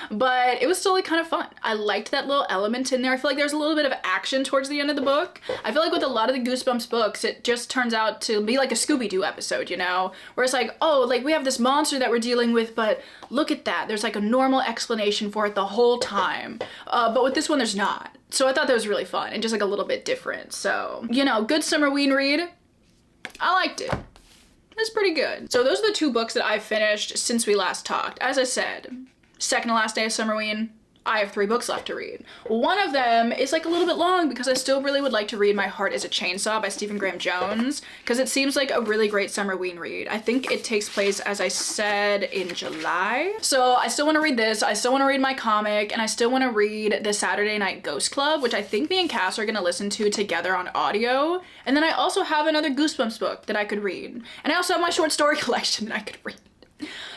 But it was still, like, kind of fun. I liked that little element in there. I feel like there's a little bit of action towards the end of the book. I feel like with a lot of the Goosebumps books, it just turns out to be like a Scooby-Doo episode, you know? Where it's like, oh, like, we have this monster that we're dealing with, but look at that. There's, like, a normal explanation for it the whole time. But with this one, there's not. So I thought that was really fun and just, like, a little bit different. So, you know, good summerween read. I liked it. It's pretty good. So those are the 2 books that I've finished since we last talked. As I said, second to last day of summerween, I have 3 books left to read. One of them is, like, a little bit long because I still really would like to read My Heart is a Chainsaw by Stephen Graham Jones, because it seems like a really great summerween read. I think it takes place, as I said, in July. So I still want to read this, I still want to read my comic, and I still want to read the Saturday Night Ghost Club, which I think me and Cass are going to listen to together on audio. And then I also have another Goosebumps book that I could read. And I also have my short story collection that I could read.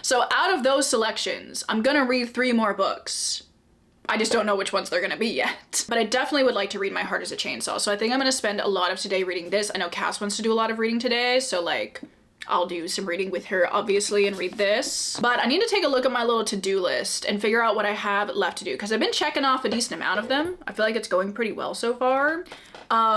So out of those selections, I'm gonna read 3 more books. I just don't know which ones they're gonna be yet. But I definitely would like to read My Heart is a Chainsaw, so I think I'm gonna spend a lot of today reading this. I know Cass wants to do a lot of reading today, so, like, I'll do some reading with her, obviously, and read this. But I need to take a look at my little to-do list and figure out what I have left to do, because I've been checking off a decent amount of them. I feel like it's going pretty well so far.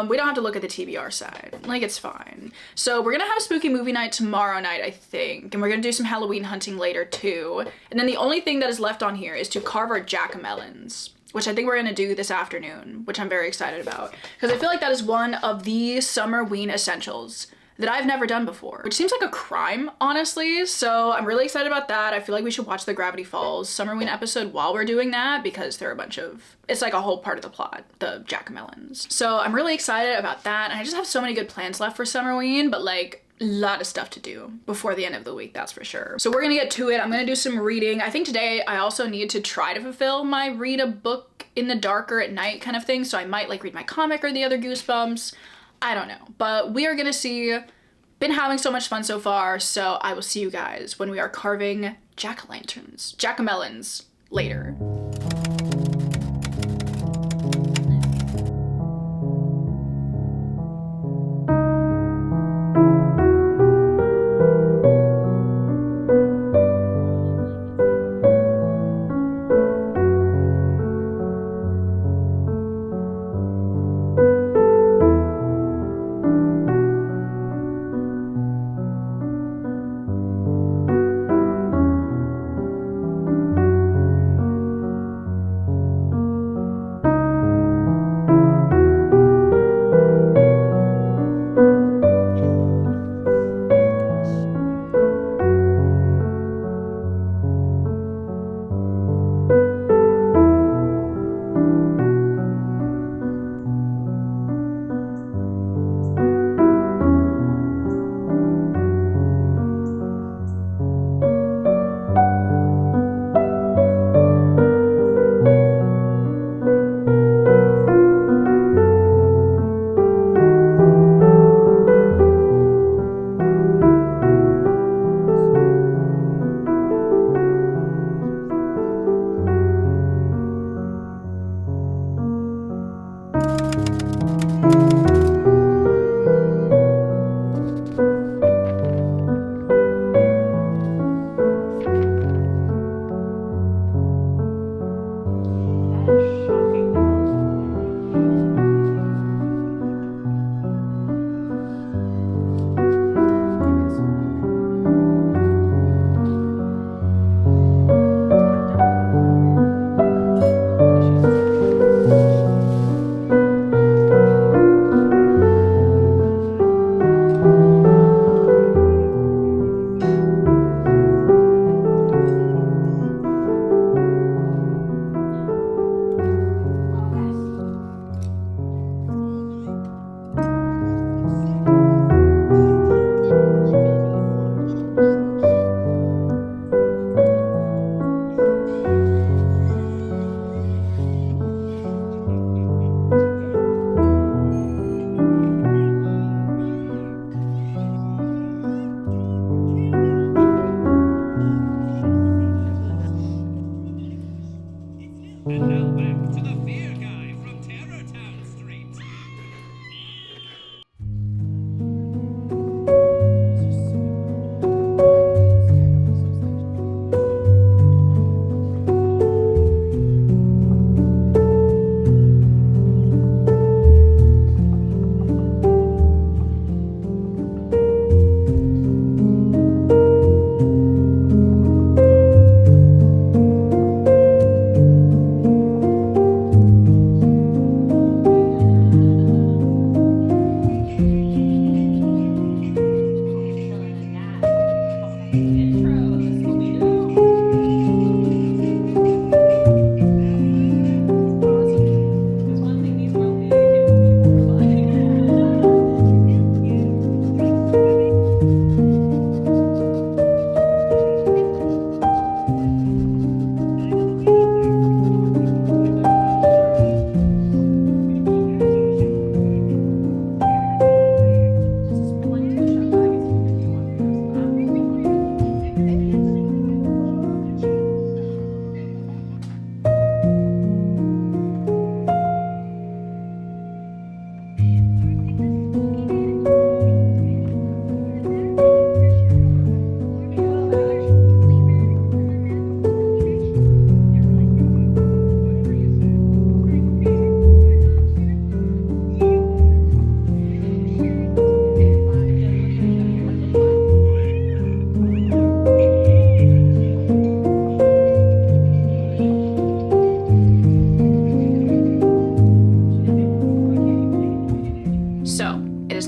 We don't have to look at the TBR side. Like, it's fine. So we're gonna have spooky movie night tomorrow night, I think. And we're gonna do some Halloween hunting later too. And then the only thing that is left on here is to carve our jack-o'-melons, which I think we're gonna do this afternoon, which I'm very excited about. Because I feel like that is one of the summerween essentials that I've never done before, which seems like a crime, honestly. So I'm really excited about that. I feel like we should watch the Gravity Falls Summerween episode while we're doing that, because there are a bunch of, it's like a whole part of the plot, the jack-o'-melons. So I'm really excited about that. And I just have so many good plans left for Summerween, but, like, a lot of stuff to do before the end of the week, that's for sure. So we're gonna get to it. I'm gonna do some reading. I think today I also need to try to fulfill my read a book in the dark or at night kind of thing. So I might, like, read my comic or the other Goosebumps. I don't know, but we are gonna see. Been having so much fun so far, so I will see you guys when we are carving jack-o'-melons later.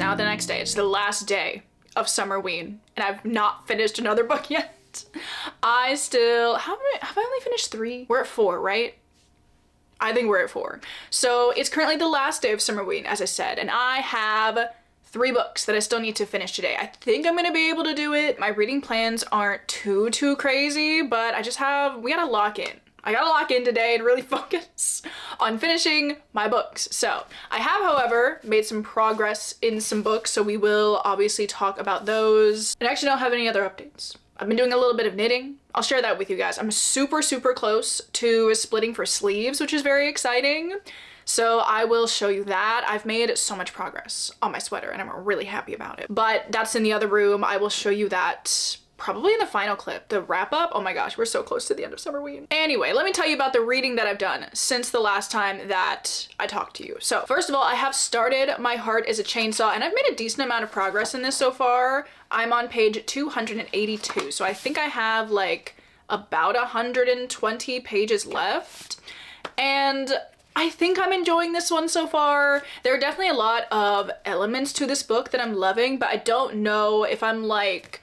now the next day. It's the last day of summerween, and I've not finished another book yet. I still, have I only finished 3? We're at 4, right? I think we're at 4. So it's currently the last day of summerween, as I said, and I have 3 books that I still need to finish today. I think I'm gonna be able to do it. My reading plans aren't too crazy, but we gotta lock in. I gotta lock in today and really focus on finishing my books. So I have, however, made some progress in some books, so we will obviously talk about those. I actually don't have any other updates. I've been doing a little bit of knitting. I'll share that with you guys. I'm super close to splitting for sleeves, which is very exciting. So I will show you that. I've made so much progress on my sweater and I'm really happy about it. But that's in the other room. I will show you that probably in the final clip, the wrap up. Oh my gosh, we're so close to the end of summerween. Anyway, let me tell you about the reading that I've done since the last time that I talked to you. So first of all, I have started My Heart is a Chainsaw, and I've made a decent amount of progress in this so far. I'm on page 282, so I think I have like about 120 pages left. And I think I'm enjoying this one so far. There are definitely a lot of elements to this book that I'm loving, but I don't know if I'm like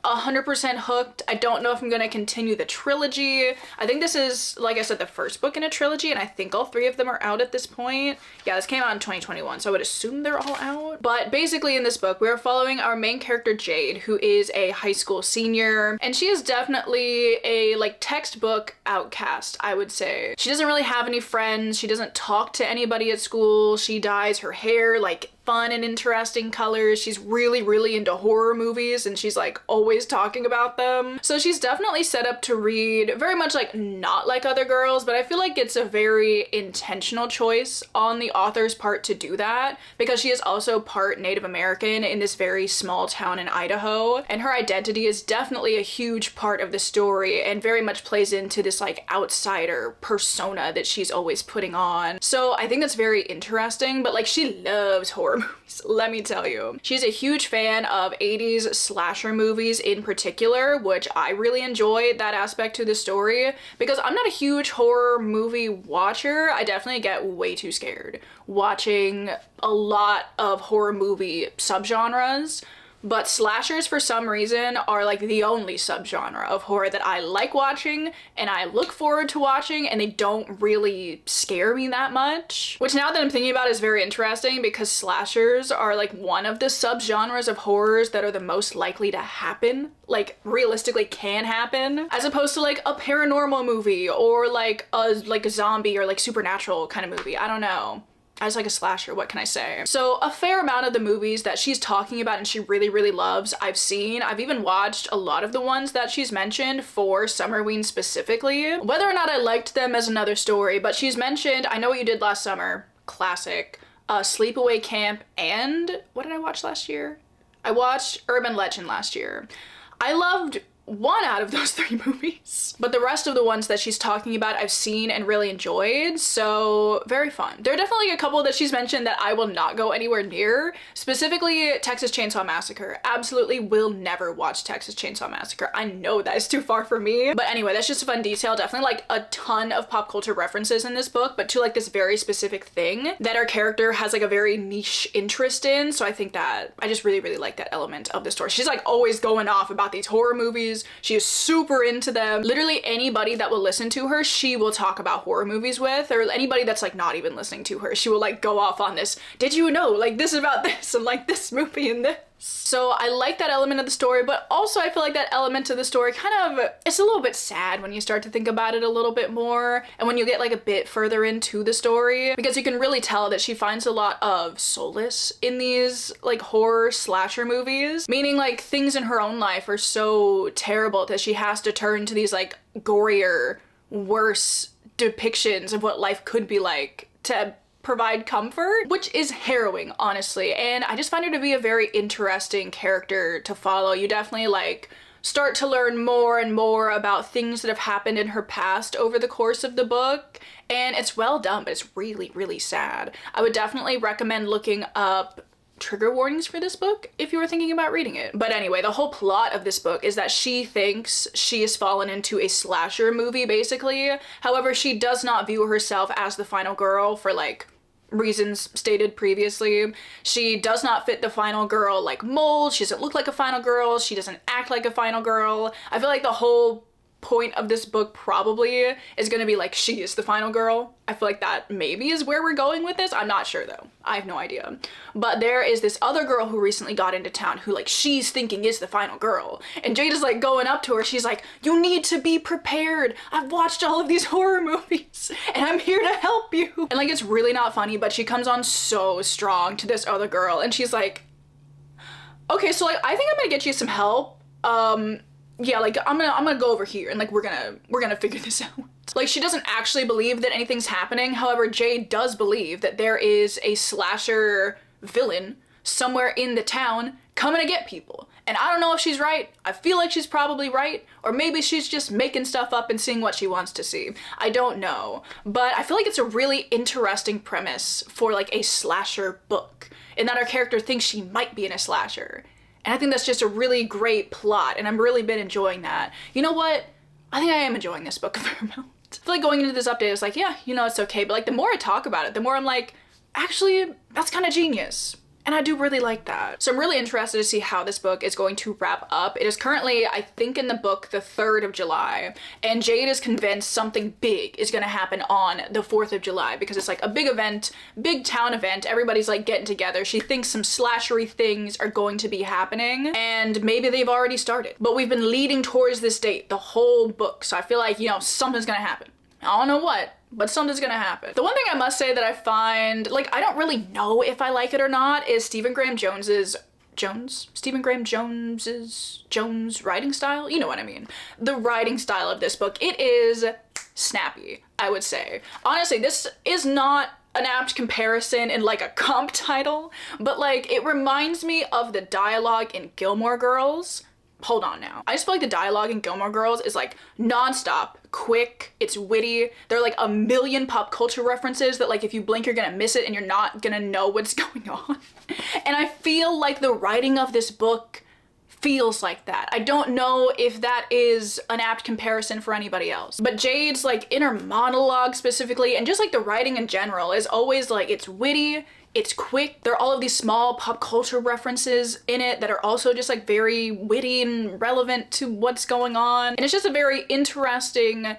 100% hooked. I don't know if I'm gonna continue the trilogy. I think this is, like I said, the first book in a trilogy, and I think all 3 of them are out at this point. Yeah, this came out in 2021, so I would assume they're all out. But basically in this book, we're following our main character, Jade, who is a high school senior, and she is definitely a like textbook outcast, I would say. She doesn't really have any friends. She doesn't talk to anybody at school. She dyes her hair like fun and interesting colors. She's really into horror movies, and she's like always talking about them. So she's definitely set up to read very much like not like other girls, but I feel like it's a very intentional choice on the author's part to do that, because she is also part Native American in this very small town in Idaho, and her identity is definitely a huge part of the story and very much plays into this like outsider persona that she's always putting on. So I think that's very interesting, but like she loves horror movies, let me tell you. She's a huge fan of 80s slasher movies in particular, which I really enjoy that aspect to the story, because I'm not a huge horror movie watcher. I definitely get way too scared watching a lot of horror movie subgenres. But slashers, for some reason, are like the only subgenre of horror that I like watching and I look forward to watching, and they don't really scare me that much. Which, now that I'm thinking about, is very interesting, because slashers are like one of the subgenres of horrors that are the most likely to happen, like realistically can happen, as opposed to like a paranormal movie or like a zombie or like supernatural kind of movie. I don't know. I just like a slasher, what can I say? So a fair amount of the movies that she's talking about and she really loves, I've seen. I've even watched a lot of the ones that she's mentioned for Summerween specifically. Whether or not I liked them is another story, but she's mentioned I Know What You Did Last Summer, classic, Sleepaway Camp, and what did I watch last year? I watched Urban Legend last year. I loved 1 out of those 3 movies. But the rest of the ones that she's talking about I've seen and really enjoyed, so very fun. There are definitely a couple that she's mentioned that I will not go anywhere near, specifically Texas Chainsaw Massacre. Absolutely will never watch Texas Chainsaw Massacre. I know that is too far for me. But anyway, that's just a fun detail. Definitely like a ton of pop culture references in this book, but to like this very specific thing that our character has like a very niche interest in. So I think that I just really like that element of the story. She's like always going off about these horror movies. She is super into them. Literally anybody that will listen to her, she will talk about horror movies with, or anybody that's like not even listening to her, she will like go off on this. Did you know like this about this and like this movie and this? So I like that element of the story, but also I feel like that element of the story kind of, it's a little bit sad when you start to think about it a little bit more, and when you get like a bit further into the story, because you can really tell that she finds a lot of solace in these like horror slasher movies, meaning like things in her own life are so terrible that she has to turn to these like gorier, worse depictions of what life could be like to provide comfort, which is harrowing, honestly. And I just find her to be a very interesting character to follow. You definitely like start to learn more and more about things that have happened in her past over the course of the book, and it's well done, but it's really sad. I would definitely recommend looking up trigger warnings for this book if you were thinking about reading it. But anyway, the whole plot of this book is that she thinks she has fallen into a slasher movie, basically. However, she does not view herself as the final girl for like reasons stated previously. She does not fit the final girl like mold. She doesn't look like a final girl. She doesn't act like a final girl. I feel like the whole point of this book probably is gonna be like she is the final girl. I feel like that maybe is where we're going with this. I'm not sure though. I have no idea. But there is this other girl who recently got into town who like she's thinking is the final girl. And Jade is like going up to her. She's like, you need to be prepared. I've watched all of these horror movies and I'm here to help you. And like it's really not funny, but she comes on so strong to this other girl and she's like, okay, so like I think I'm gonna get you some help. Yeah, like I'm gonna go over here and like we're gonna figure this out. Like she doesn't actually believe that anything's happening. However, Jade does believe that there is a slasher villain somewhere in the town coming to get people. And I don't know if she's right. I feel like she's probably right. Or maybe she's just making stuff up and seeing what she wants to see. I don't know. But I feel like it's a really interesting premise for like a slasher book. In that our character thinks she might be in a slasher. And I think that's just a really great plot, and I've really been enjoying that. You know what? I think I am enjoying this book a fair amount. I feel like going into this update, it's like, yeah, you know, it's okay. But like the more I talk about it, the more I'm like, actually, that's kind of genius. And I do really like that. So I'm really interested to see how this book is going to wrap up. It is currently, I think in the book, the 3rd of July. And Jade is convinced something big is gonna happen on the 4th of July because it's like a big event, big town event. Everybody's like getting together. She thinks some slashery things are going to be happening and maybe they've already started. But we've been leading towards this date the whole book. So I feel like, you know, something's gonna happen. I don't know what, but something's gonna happen. The one thing I must say that I find, like, I don't really know if I like it or not is Stephen Graham Jones's writing style? You know what I mean. The writing style of this book, it is snappy, I would say. Honestly, this is not an apt comparison in like a comp title, but like it reminds me of the dialogue in Gilmore Girls. Hold on now. I just feel like the dialogue in Gilmore Girls is like nonstop, quick, it's witty. There are like a million pop culture references that like if you blink you're gonna miss it and you're not gonna know what's going on. And I feel like the writing of this book feels like that. I don't know if that is an apt comparison for anybody else. But Jade's like inner monologue specifically and just like the writing in general is always like it's witty, it's quick. There are all of these small pop culture references in it that are also just like very witty and relevant to what's going on. And it's just a very interesting,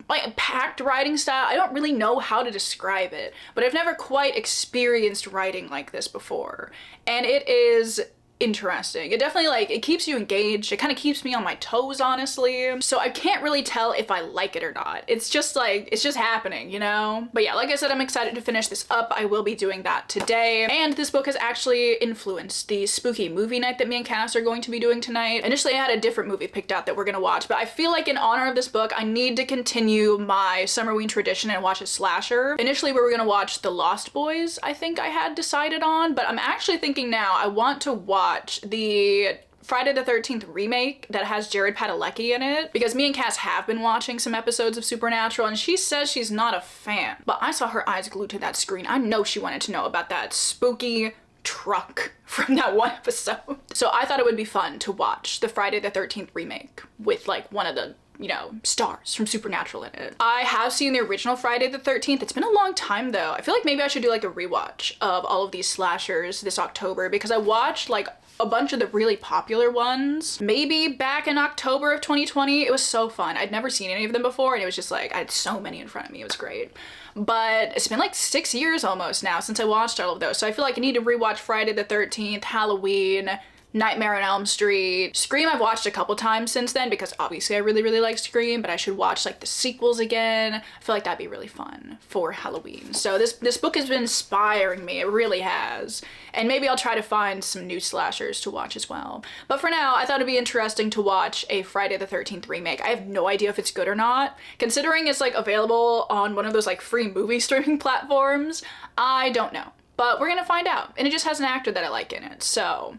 like packed writing style. I don't really know how to describe it, but I've never quite experienced writing like this before. And it is interesting. It definitely like, it keeps you engaged. It kind of keeps me on my toes, honestly. So I can't really tell if I like it or not. It's just like, it's just happening, you know? But yeah, like I said, I'm excited to finish this up. I will be doing that today. And this book has actually influenced the spooky movie night that me and Cass are going to be doing tonight. Initially, I had a different movie picked out that we're gonna watch, but I feel like in honor of this book, I need to continue my summerween tradition and watch a slasher. Initially, we were gonna watch The Lost Boys, I think I had decided on, but I'm actually thinking now I want to watch the Friday the 13th remake that has Jared Padalecki in it, because me and Cass have been watching some episodes of Supernatural and she says she's not a fan, but I saw her eyes glued to that screen. I know she wanted to know about that spooky truck from that one episode. So I thought it would be fun to watch the Friday the 13th remake with like one of the, you know, stars from Supernatural in it. I have seen the original Friday the 13th. It's been a long time though. I feel like maybe I should do like a rewatch of all of these slashers this October because I watched like a bunch of the really popular ones maybe back in October of 2020. It was so fun. I'd never seen any of them before and it was just like I had so many in front of me. It was great. But it's been like 6 years almost now since I watched all of those. So I feel like I need to rewatch Friday the 13th, Halloween, Nightmare on Elm Street. Scream I've watched a couple times since then because obviously I really like Scream, but I should watch like the sequels again. I feel like that'd be really fun for Halloween. So this book has been inspiring me, it really has. And maybe I'll try to find some new slashers to watch as well. But for now, I thought it'd be interesting to watch a Friday the 13th remake. I have no idea if it's good or not. Considering it's like available on one of those like free movie streaming platforms, I don't know. But we're gonna find out. And it just has an actor that I like in it, so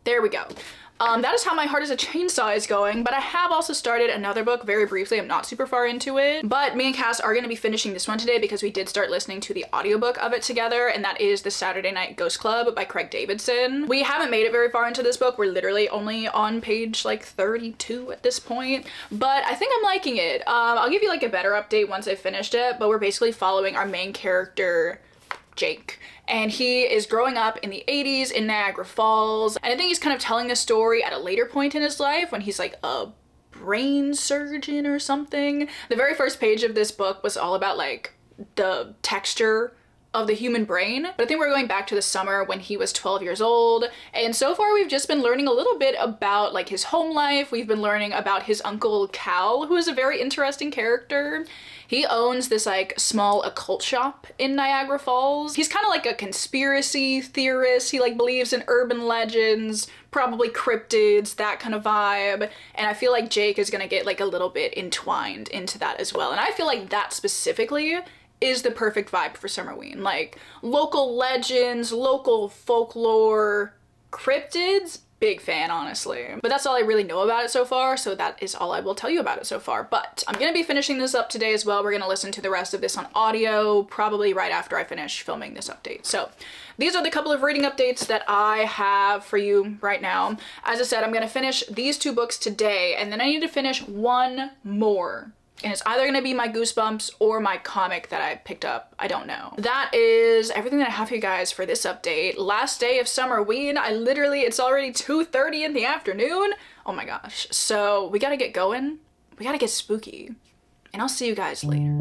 there we go. That is how My Heart is a Chainsaw is going, but I have also started another book very briefly. I'm not super far into it, but me and Cass are gonna be finishing this one today because we did start listening to the audiobook of it together, and that is The Saturday Night Ghost Club by Craig Davidson. We haven't made it very far into this book. We're literally only on page like 32 at this point, but I think I'm liking it. I'll give you like a better update once I've finished it, but we're basically following our main character Jake. And he is growing up in the 80s in Niagara Falls. And I think he's kind of telling this story at a later point in his life when he's like a brain surgeon or something. The very first page of this book was all about like the texture of the human brain. But I think we're going back to the summer when he was 12 years old. And so far we've just been learning a little bit about like his home life. We've been learning about his uncle Cal, who is a very interesting character. He owns this like small occult shop in Niagara Falls. He's kind of like a conspiracy theorist. He like believes in urban legends, probably cryptids, that kind of vibe. And I feel like Jake is gonna get like a little bit entwined into that as well. And I feel like that specifically is the perfect vibe for Summerween. Like local legends, local folklore, cryptids, big fan, honestly. But that's all I really know about it so far, so that is all I will tell you about it so far. But I'm gonna be finishing this up today as well. We're gonna listen to the rest of this on audio, probably right after I finish filming this update. So these are the couple of reading updates that I have for you right now. As I said, I'm gonna finish these 2 books today, and then I need to finish 1 more. And it's either gonna be my Goosebumps or my comic that I picked up. I don't know. That is everything that I have for you guys for this update. Last day of Summerween. It's already 2:30 in the afternoon. Oh my gosh. So we gotta get going. We gotta get spooky. And I'll see you guys later.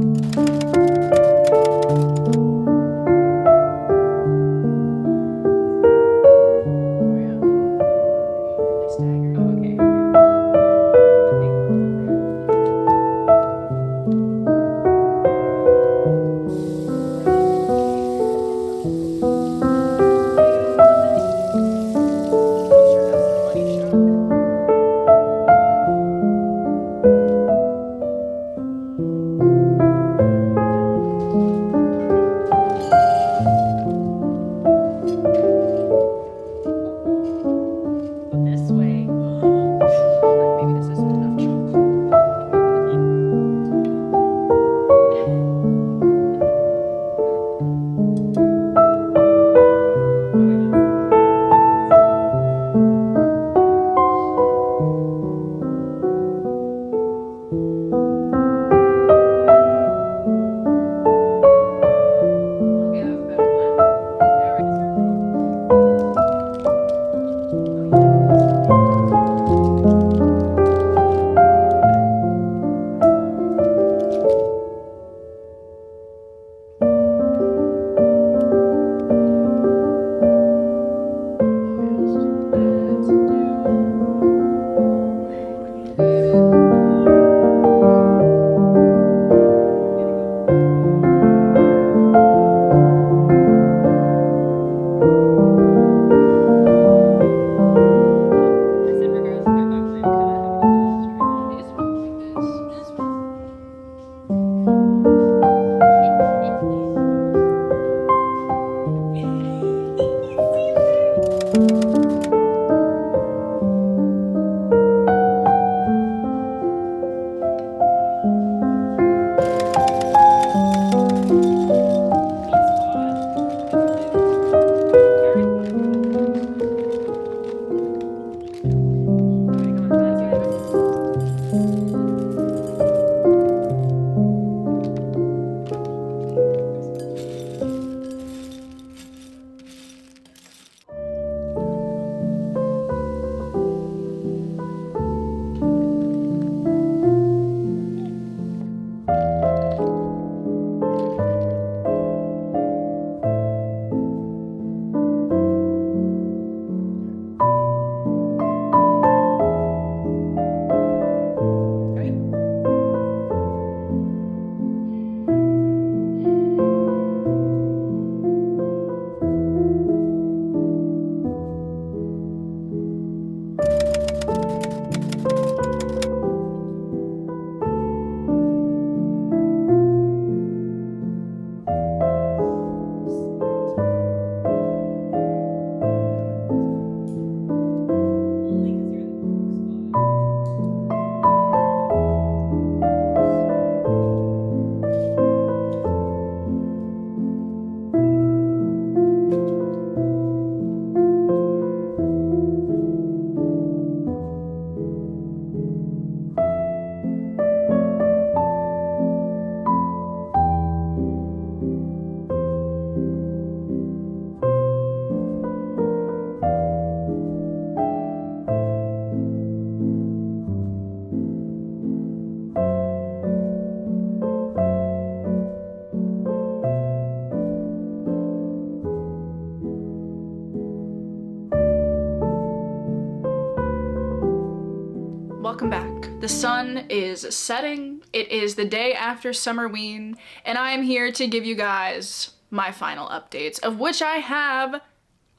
welcome back. The sun is setting, it is the day after summerween, and I am here to give you guys my final updates, of which I have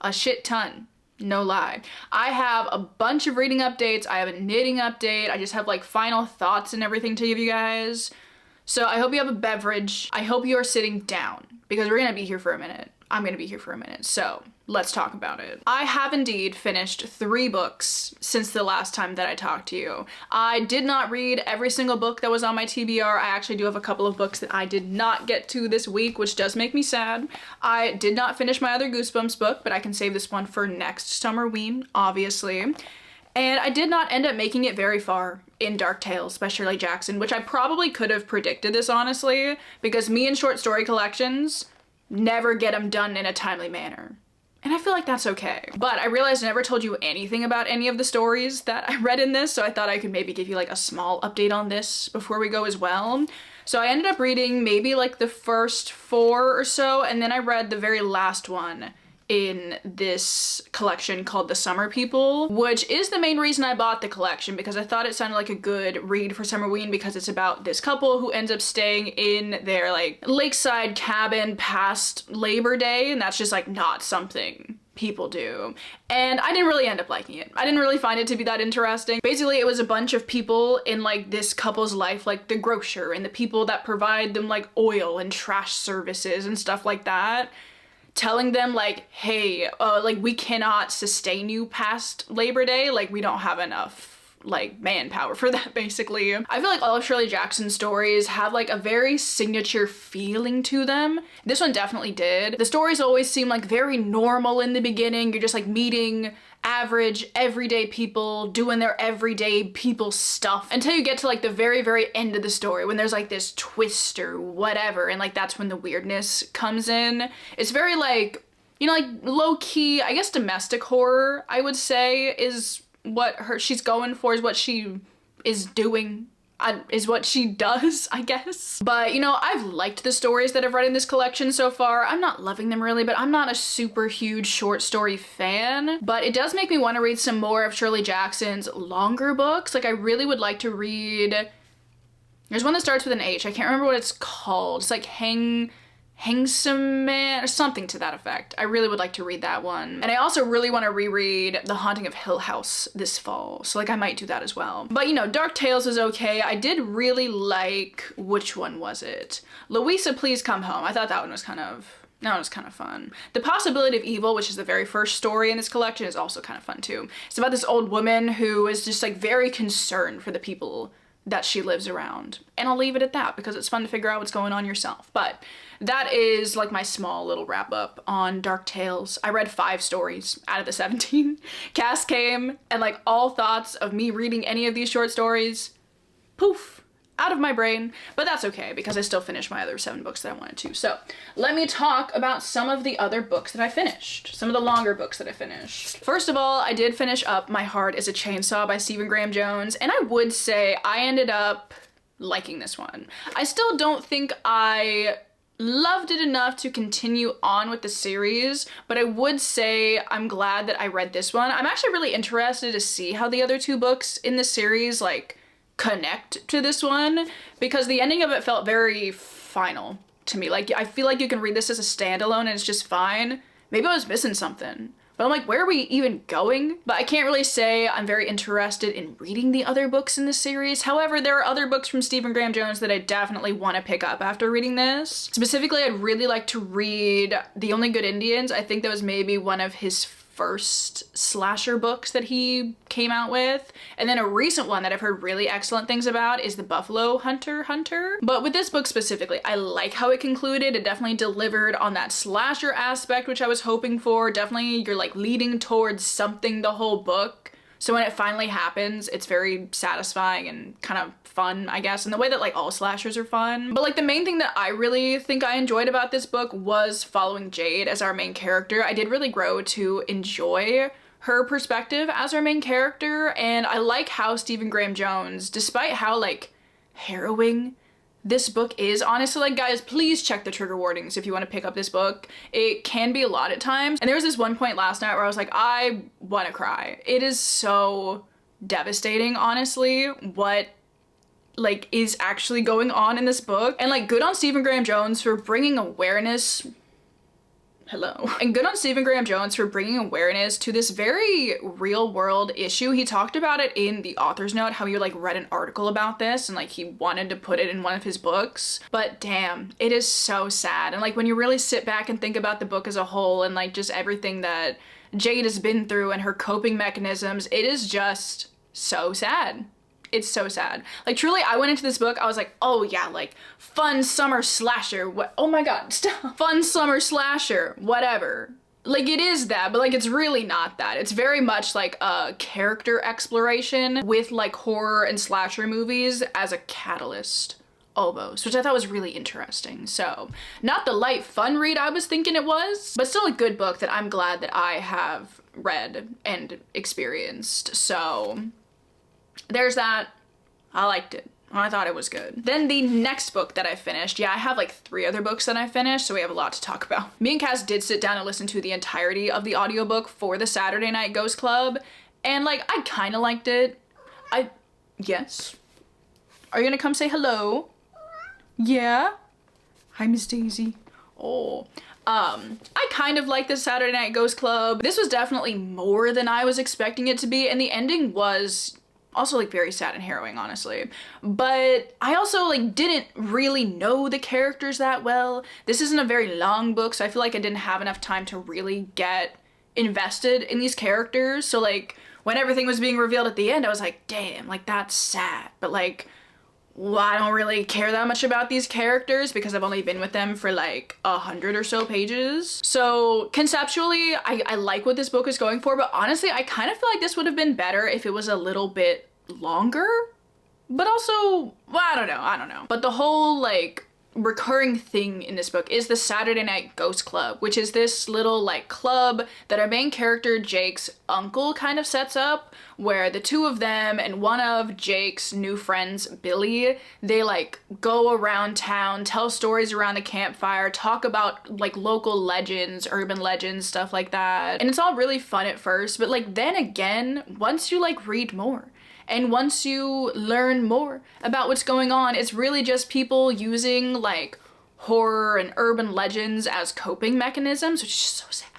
a shit ton. No lie. I have a bunch of reading updates, I have a knitting update, I just have like final thoughts and everything to give you guys. So I hope you have a beverage, I hope you are sitting down, because we're gonna be here for a minute. I'm gonna be here for a minute, so let's talk about it. I have indeed finished 3 books since the last time that I talked to you. I did not read every single book that was on my TBR. I actually do have a couple of books that I did not get to this week, which does make me sad. I did not finish my other Goosebumps book, but I can save this one for next Summerween, obviously. And I did not end up making it very far in Dark Tales by Shirley Jackson, which I probably could have predicted this, honestly, because me and short story collections never get them done in a timely manner. And I feel like that's okay. But I realized I never told you anything about any of the stories that I read in this, so I thought I could maybe give you like a small update on this before we go as well. So I ended up reading maybe like the first 4 or so, and then I read the very last one in this collection called The Summer People, which is the main reason I bought the collection, because I thought it sounded like a good read for Summerween, because it's about this couple who ends up staying in their like lakeside cabin past Labor Day, and that's just like not something people do. And I didn't really end up liking it. I didn't really find it to be that interesting. Basically, it was a bunch of people in like this couple's life, like the grocer and the people that provide them like oil and trash services and stuff like that, telling them like, hey, like we cannot sustain you past Labor Day, like we don't have enough like manpower for that, basically. I feel like all of Shirley Jackson's stories have like a very signature feeling to them. This one definitely did. The stories always seem like very normal in the beginning. You're just like meeting average, everyday people doing their everyday people stuff until you get to like the very, very end of the story when there's like this twist or whatever, and like that's when the weirdness comes in. It's very like, you know, like low-key, I guess domestic horror, I would say, is what she's going for, is what she is doing, is what she does, I guess. But, you know, I've liked the stories that I've read in this collection so far. I'm not loving them really, but I'm not a super huge short story fan. But it does make me want to read some more of Shirley Jackson's longer books. Like, I really would like to read... There's one that starts with an H. I can't remember what it's called. It's like Hangsaman or something to that effect. I really would like to read that one. And I also really want to reread The Haunting of Hill House this fall, so like I might do that as well. But you know, Dark Tales is okay. I did really like, which one was it? Louisa, Please Come Home. I thought that one was kind of fun. The Possibility of Evil, which is the very first story in this collection, is also kind of fun too. It's about this old woman who is just like very concerned for the people that she lives around. And I'll leave it at that because it's fun to figure out what's going on yourself. But that is like my small little wrap up on Dark Tales. I read 5 stories out of the 17. Cass came and like all thoughts of me reading any of these short stories, poof, out of my brain, but that's okay because I still finished my other 7 books that I wanted to. So let me talk about some of the other books that I finished, some of the longer books that I finished. First of all, I did finish up My Heart is a Chainsaw by Stephen Graham Jones, and I would say I ended up liking this one. I still don't think I loved it enough to continue on with the series, but I would say I'm glad that I read this one. I'm actually really interested to see how the other 2 books in the series like connect to this one, because the ending of it felt very final to me. Like, I feel like you can read this as a standalone and it's just fine. Maybe I was missing something, but I'm like, where are we even going? But I can't really say I'm very interested in reading the other books in the series. However, there are other books from Stephen Graham Jones that I definitely want to pick up after reading this. Specifically, I'd really like to read The Only Good Indians. I think that was maybe one of his first slasher books that he came out with. And then a recent one that I've heard really excellent things about is The Buffalo Hunter. But with this book specifically, I like how it concluded. It definitely delivered on that slasher aspect, which I was hoping for. Definitely you're like leading towards something the whole book. So when it finally happens, it's very satisfying and kind of fun, I guess, in the way that like all slashers are fun. But like the main thing that I really think I enjoyed about this book was following Jade as our main character. I did really grow to enjoy her perspective as our main character, and I like how Stephen Graham Jones, despite how like harrowing this book is, honestly, like guys, please check the trigger warnings if you want to pick up this book. It can be a lot at times. And there was this one point last night where I was like, I want to cry. It is so devastating, honestly, what like is actually going on in this book. And like good on Stephen Graham Jones for bringing awareness and good on Stephen Graham Jones for bringing awareness to this very real world issue. He talked about it in the author's note, how he like read an article about this and like he wanted to put it in one of his books. But damn, it is so sad. And like when you really sit back and think about the book as a whole and like just everything that Jade has been through and her coping mechanisms, it is just so sad. It's so sad. Like truly, I went into this book, I was like, oh yeah, like fun summer slasher. What? Oh my God, stop. Fun summer slasher, whatever. Like it is that, but like it's really not that. It's very much like a character exploration with like horror and slasher movies as a catalyst almost, which I thought was really interesting. So not the light fun read I was thinking it was, but still a good book that I'm glad that I have read and experienced. So there's that. I liked it. I thought it was good. Then the next book that I finished, yeah, I have like 3 other books that I finished, so we have a lot to talk about. Me and Cass did sit down and listen to the entirety of the audiobook for the Saturday Night Ghost Club, and like, I kind of liked it. Yes? Are you gonna come say hello? Yeah? Hi, Miss Daisy. Oh. I kind of like the Saturday Night Ghost Club. This was definitely more than I was expecting it to be, and the ending was also like very sad and harrowing, honestly. But I also like didn't really know the characters that well. This isn't a very long book, so I feel like I didn't have enough time to really get invested in these characters. So like when everything was being revealed at the end, I was like, damn, like that's sad. But like, well, I don't really care that much about these characters because I've only been with them for like 100 or so pages. So conceptually, I like what this book is going for, but honestly, I kind of feel like this would have been better if it was a little bit longer. But also, well, I don't know. But the whole like recurring thing in this book is the Saturday Night Ghost Club, which is this little like club that our main character Jake's uncle kind of sets up, where the two of them and one of Jake's new friends, Billy, they like go around town, tell stories around the campfire, talk about like local legends, urban legends, stuff like that. And it's all really fun at first, but like then again, once you like read more and once you learn more about what's going on, it's really just people using like horror and urban legends as coping mechanisms, which is just so sad.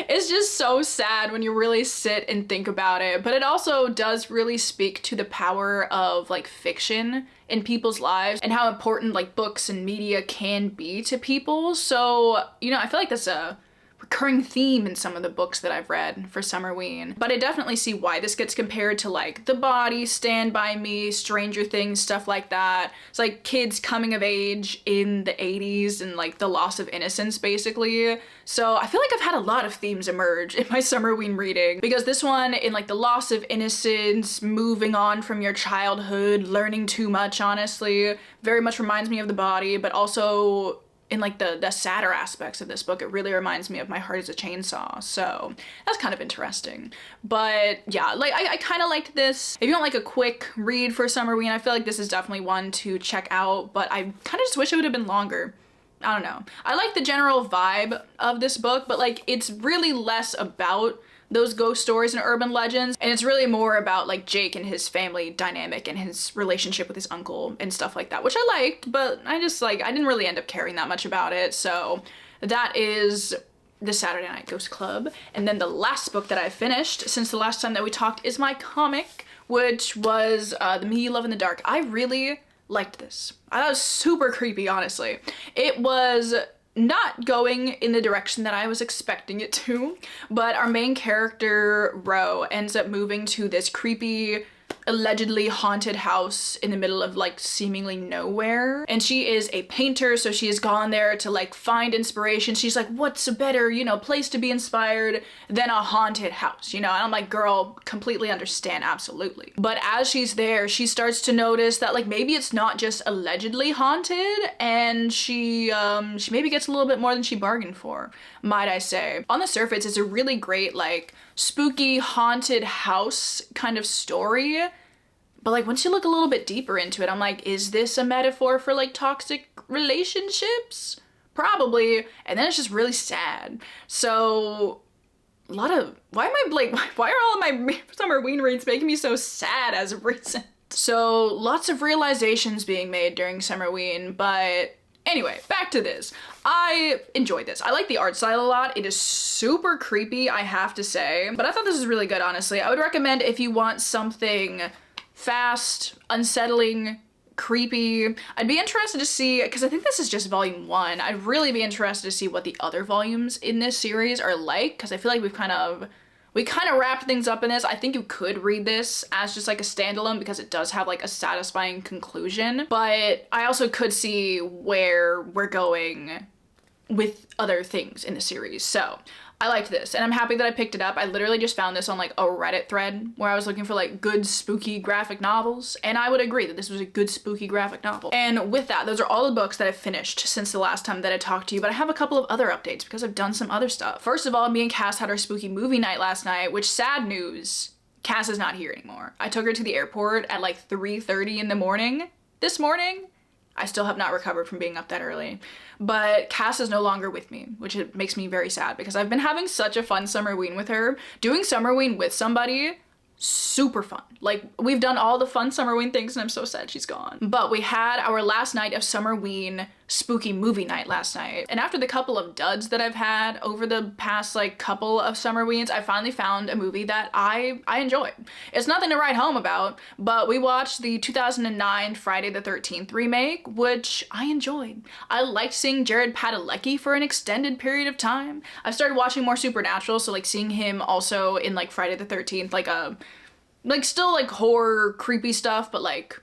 It's just so sad when you really sit and think about it, but it also does really speak to the power of like fiction in people's lives and how important like books and media can be to people. So, you know, I feel like that's a recurring theme in some of the books that I've read for Summerween. But I definitely see why this gets compared to like The Body, Stand By Me, Stranger Things, stuff like that. It's like kids coming of age in the 80s and like the loss of innocence, basically. So I feel like I've had a lot of themes emerge in my Summerween reading, because this one in like the loss of innocence, moving on from your childhood, learning too much, honestly, very much reminds me of The Body, but also in like the sadder aspects of this book, it really reminds me of My Heart is a Chainsaw. So that's kind of interesting. But yeah, like I kind of liked this. If you want like a quick read for Summerween, I feel like this is definitely one to check out, but I kind of just wish it would have been longer. I don't know. I like the general vibe of this book, but like it's really less about those ghost stories and urban legends, and it's really more about like Jake and his family dynamic and his relationship with his uncle and stuff like that, which I liked, but I didn't really end up caring that much about it. So that is the Saturday Night Ghost Club. And then the last book that I finished since the last time that we talked is my comic, which was The Me You Love in the Dark. I really liked this. I thought it was super creepy, honestly. It was not going in the direction that I was expecting it to, but our main character, Ro, ends up moving to this creepy, allegedly haunted house in the middle of like seemingly nowhere. And she is a painter, so she has gone there to like find inspiration. She's like, what's a better, you know, place to be inspired than a haunted house, you know? And I'm like, girl, completely understand, absolutely. But as she's there, she starts to notice that like maybe it's not just allegedly haunted, and she maybe gets a little bit more than she bargained for, might I say. On the surface, it's a really great like spooky haunted house kind of story, but like once you look a little bit deeper into it, I'm like, is this a metaphor for like toxic relationships? Probably. And then it's just really sad. So why am I like, why are all of my summerween reads making me so sad as of recent? So lots of realizations being made during summerween, but anyway, back to this. I enjoyed this. I like the art style a lot. It is super creepy, I have to say, but I thought this was really good, honestly. I would recommend if you want something fast, unsettling, creepy. I'd be interested to see, because I think this is just volume 1. I'd really be interested to see what the other volumes in this series are like, because I feel like we kind of wrapped things up in this. I think you could read this as just like a standalone because it does have like a satisfying conclusion, but I also could see where we're going with other things in the series. So I liked this and I'm happy that I picked it up. I literally just found this on like a Reddit thread where I was looking for like good spooky graphic novels, and I would agree that this was a good spooky graphic novel. And with that, those are all the books that I've finished since the last time that I talked to you, but I have a couple of other updates because I've done some other stuff. First of all, me and Cass had our spooky movie night last night, which, sad news, Cass is not here anymore. I took her to the airport at like 3:30 in the morning this morning. I still have not recovered from being up that early, but Cass is no longer with me, which it makes me very sad because I've been having such a fun summerween with her. Doing summerween with somebody, super fun. Like, we've done all the fun summerween things and I'm so sad she's gone. But we had our last night of summerween spooky movie night last night. And after the couple of duds that I've had over the past like couple of summerweens, I finally found a movie that I enjoyed. It's nothing to write home about, but we watched the 2009 Friday the 13th remake, which I enjoyed. I liked seeing Jared Padalecki for an extended period of time. I started watching more Supernatural, so like seeing him also in like Friday the 13th, like still like horror, creepy stuff, but like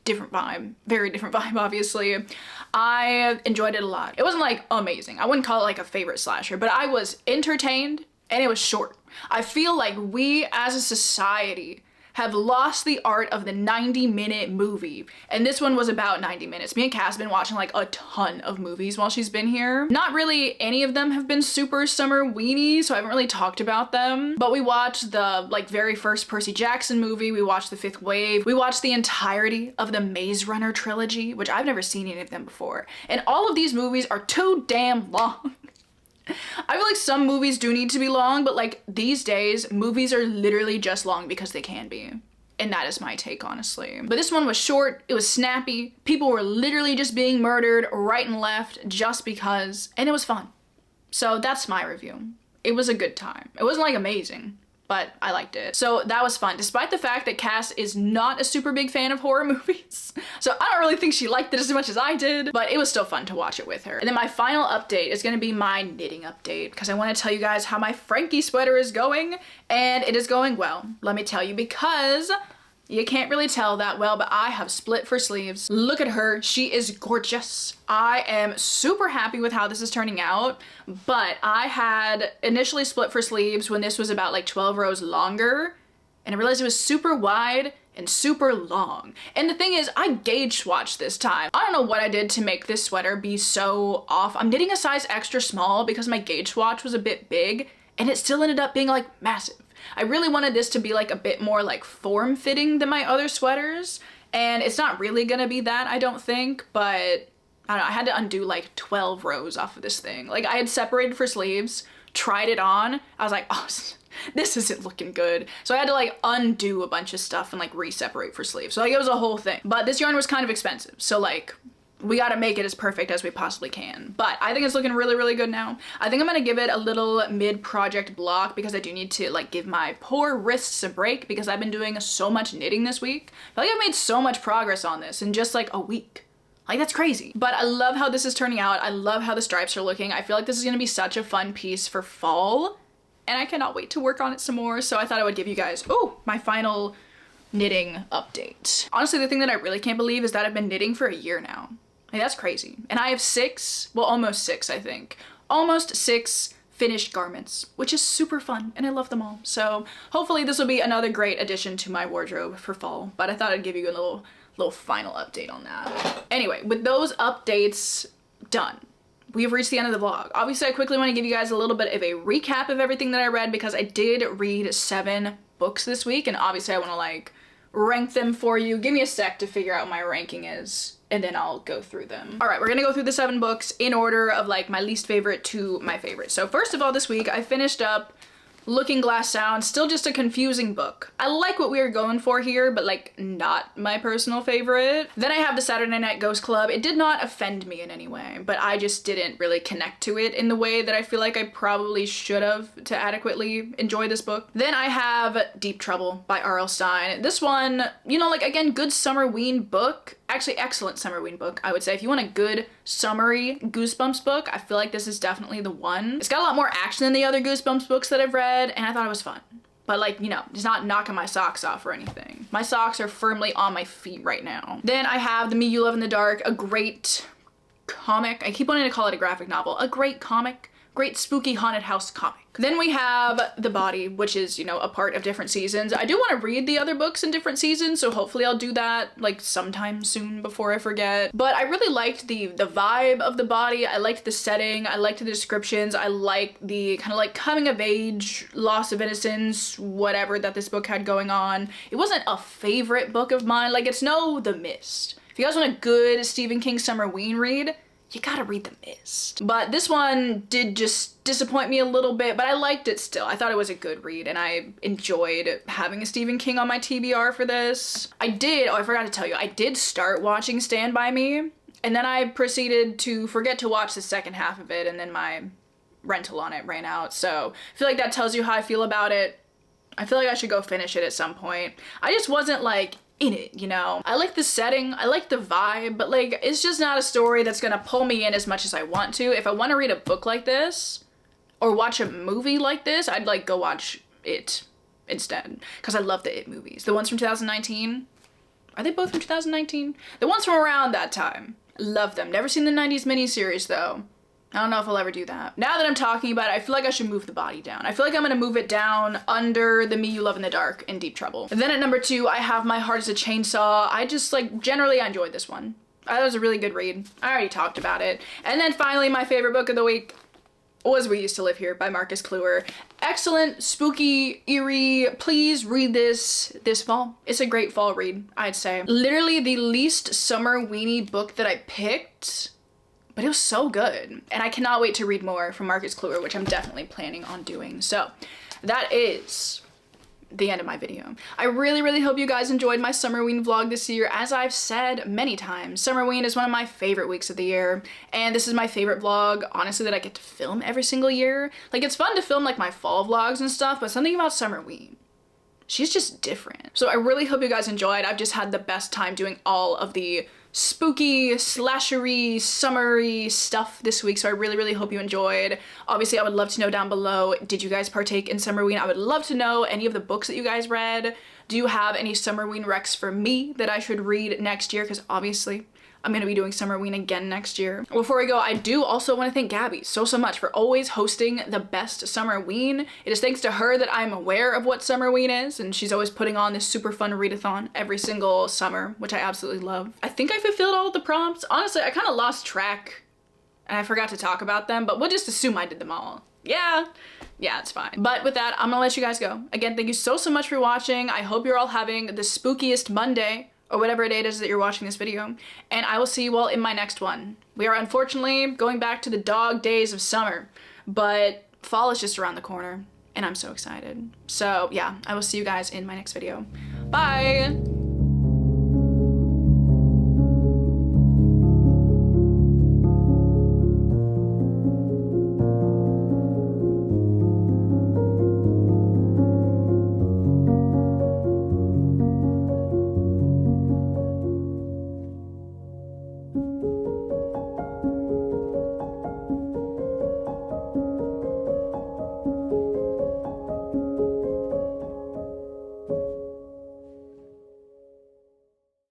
different vibe, very different vibe, obviously. I enjoyed it a lot. It wasn't like amazing. I wouldn't call it like a favorite slasher, but I was entertained and it was short. I feel like we as a society have lost the art of the 90-minute movie. And this one was about 90 minutes. Me and Cass have been watching like a ton of movies while she's been here. Not really any of them have been super summer-weeny, so I haven't really talked about them. But we watched the like very first Percy Jackson movie. We watched The Fifth Wave. We watched the entirety of the Maze Runner trilogy, which I've never seen any of them before. And all of these movies are too damn long. I feel like some movies do need to be long, but like these days, movies are literally just long because they can be. And that is my take, honestly. But this one was short, it was snappy, people were literally just being murdered right and left just because, and it was fun. So that's my review. It was a good time. It wasn't like amazing, but I liked it. So that was fun, despite the fact that Cass is not a super big fan of horror movies. So I don't really think she liked it as much as I did, but it was still fun to watch it with her. And then my final update is gonna be my knitting update because I wanna tell you guys how my Frankie sweater is going, and it is going well. Let me tell you, because you can't really tell that well, but I have split for sleeves. Look at her, she is gorgeous. I am super happy with how this is turning out, but I had initially split for sleeves when this was about like 12 rows longer, and I realized it was super wide and super long. And the thing is, I gauge swatched this time. I don't know what I did to make this sweater be so off. I'm knitting a size extra small because my gauge swatch was a bit big, and it still ended up being like massive. I really wanted this to be like a bit more like form-fitting than my other sweaters, and it's not really gonna be that, I don't think, but I don't know, I had to undo like 12 rows off of this thing. Like, I had separated for sleeves, tried it on, I was like, oh, this isn't looking good. So I had to like undo a bunch of stuff and like re-separate for sleeves. So like it was a whole thing. But this yarn was kind of expensive, so like we gotta make it as perfect as we possibly can. But I think it's looking really, really good now. I think I'm gonna give it a little mid-project block because I do need to like give my poor wrists a break because I've been doing so much knitting this week. I feel like I've made so much progress on this in just like a week. Like, that's crazy. But I love how this is turning out. I love how the stripes are looking. I feel like this is gonna be such a fun piece for fall, and I cannot wait to work on it some more. So I thought I would give you guys, my final knitting update. Honestly, the thing that I really can't believe is that I've been knitting for a year now. Like, that's crazy. And I have almost six, I think. Almost 6 finished garments, which is super fun, and I love them all. So hopefully this will be another great addition to my wardrobe for fall, but I thought I'd give you a little final update on that. Anyway, with those updates done, we've reached the end of the vlog. Obviously, I quickly want to give you guys a little bit of a recap of everything that I read because I did read 7 books this week, and obviously I want to like rank them for you. Give me a sec to figure out what my ranking is, and then I'll go through them. All right, we're gonna go through the 7 books in order of like my least favorite to my favorite. So first of all, this week I finished up Looking Glass Sound, still just a confusing book. I like what we were going for here, but like not my personal favorite. Then I have the Saturday Night Ghost Club. It did not offend me in any way, but I just didn't really connect to it in the way that I feel like I probably should have to adequately enjoy this book. Then I have Deep Trouble by R.L. Stine. This one, you know, like again, good summerween book. Actually, excellent summerween book, I would say. If you want a good summery Goosebumps book, I feel like this is definitely the one. It's got a lot more action than the other Goosebumps books that I've read, and I thought it was fun. But like, you know, it's not knocking my socks off or anything. My socks are firmly on my feet right now. Then I have The Me You Love in the Dark, a great comic. I keep wanting to call it a graphic novel. A great comic. Great spooky haunted house comic. Then we have The Body, which is, you know, a part of different seasons. I do want to read the other books in different seasons, so hopefully I'll do that like sometime soon before I forget. But I really liked the vibe of The Body. I liked the setting. I liked the descriptions. I liked the kind of like coming of age, loss of innocence, whatever that this book had going on. It wasn't a favorite book of mine. Like, it's no The Mist. If you guys want a good Stephen King summerween read, you gotta read The Mist. But this one did just disappoint me a little bit, but I liked it still. I thought it was a good read, and I enjoyed having a Stephen King on my TBR for this. I forgot to tell you, I did start watching Stand By Me, and then I proceeded to forget to watch the second half of it, and then my rental on it ran out. So I feel like that tells you how I feel about it. I feel like I should go finish it at some point. I just wasn't like in it, you know? I like the setting, I like the vibe, but like, it's just not a story that's gonna pull me in as much as I want to. If I want to read a book like this, or watch a movie like this, I'd like go watch It instead. Because I love the It movies. The ones from 2019, are they both from 2019? The ones from around that time. Love them. Never seen the 90s miniseries though. I don't know if I'll ever do that. Now that I'm talking about it, I feel like I should move The Body down. I feel like I'm gonna move it down under The Me You Love in the Dark and Deep Trouble. And then at number 2, I have My Heart is a Chainsaw. I just like, generally I enjoyed this one. That was a really good read. I already talked about it. And then finally, my favorite book of the week was We Used to Live Here by Marcus Kluwer. Excellent, spooky, eerie. Please read this fall. It's a great fall read, I'd say. Literally the least summer weenie book that I picked, but it was so good. And I cannot wait to read more from Marcus Kluwer, which I'm definitely planning on doing. So that is the end of my video. I really, really hope you guys enjoyed my Summerween vlog this year. As I've said many times, Summerween is one of my favorite weeks of the year. And this is my favorite vlog, honestly, that I get to film every single year. Like, it's fun to film like my fall vlogs and stuff, but something about Summerween, she's just different. So I really hope you guys enjoyed. I've just had the best time doing all of the spooky, slashery, summery stuff this week, so I really, really hope you enjoyed. Obviously, I would love to know down below, did you guys partake in Summerween? I would love to know any of the books that you guys read. Do you have any Summerween recs for me that I should read next year? Because obviously, I'm gonna be doing Summerween again next year. Before we go, I do also want to thank Gabby so much for always hosting the best Summerween. It is thanks to her that I'm aware of what Summerween is, and she's always putting on this super fun readathon every single summer, which I absolutely love. I think I fulfilled all of the prompts. Honestly, I kind of lost track and I forgot to talk about them, but we'll just assume I did them all. Yeah, it's fine. But with that, I'm gonna let you guys go. Again, thank you so much for watching. I hope you're all having the spookiest Monday, or whatever date it is that you're watching this video, and I will see you all in my next one. We are unfortunately going back to the dog days of summer, but fall is just around the corner, and I'm so excited. So yeah, I will see you guys in my next video. Bye!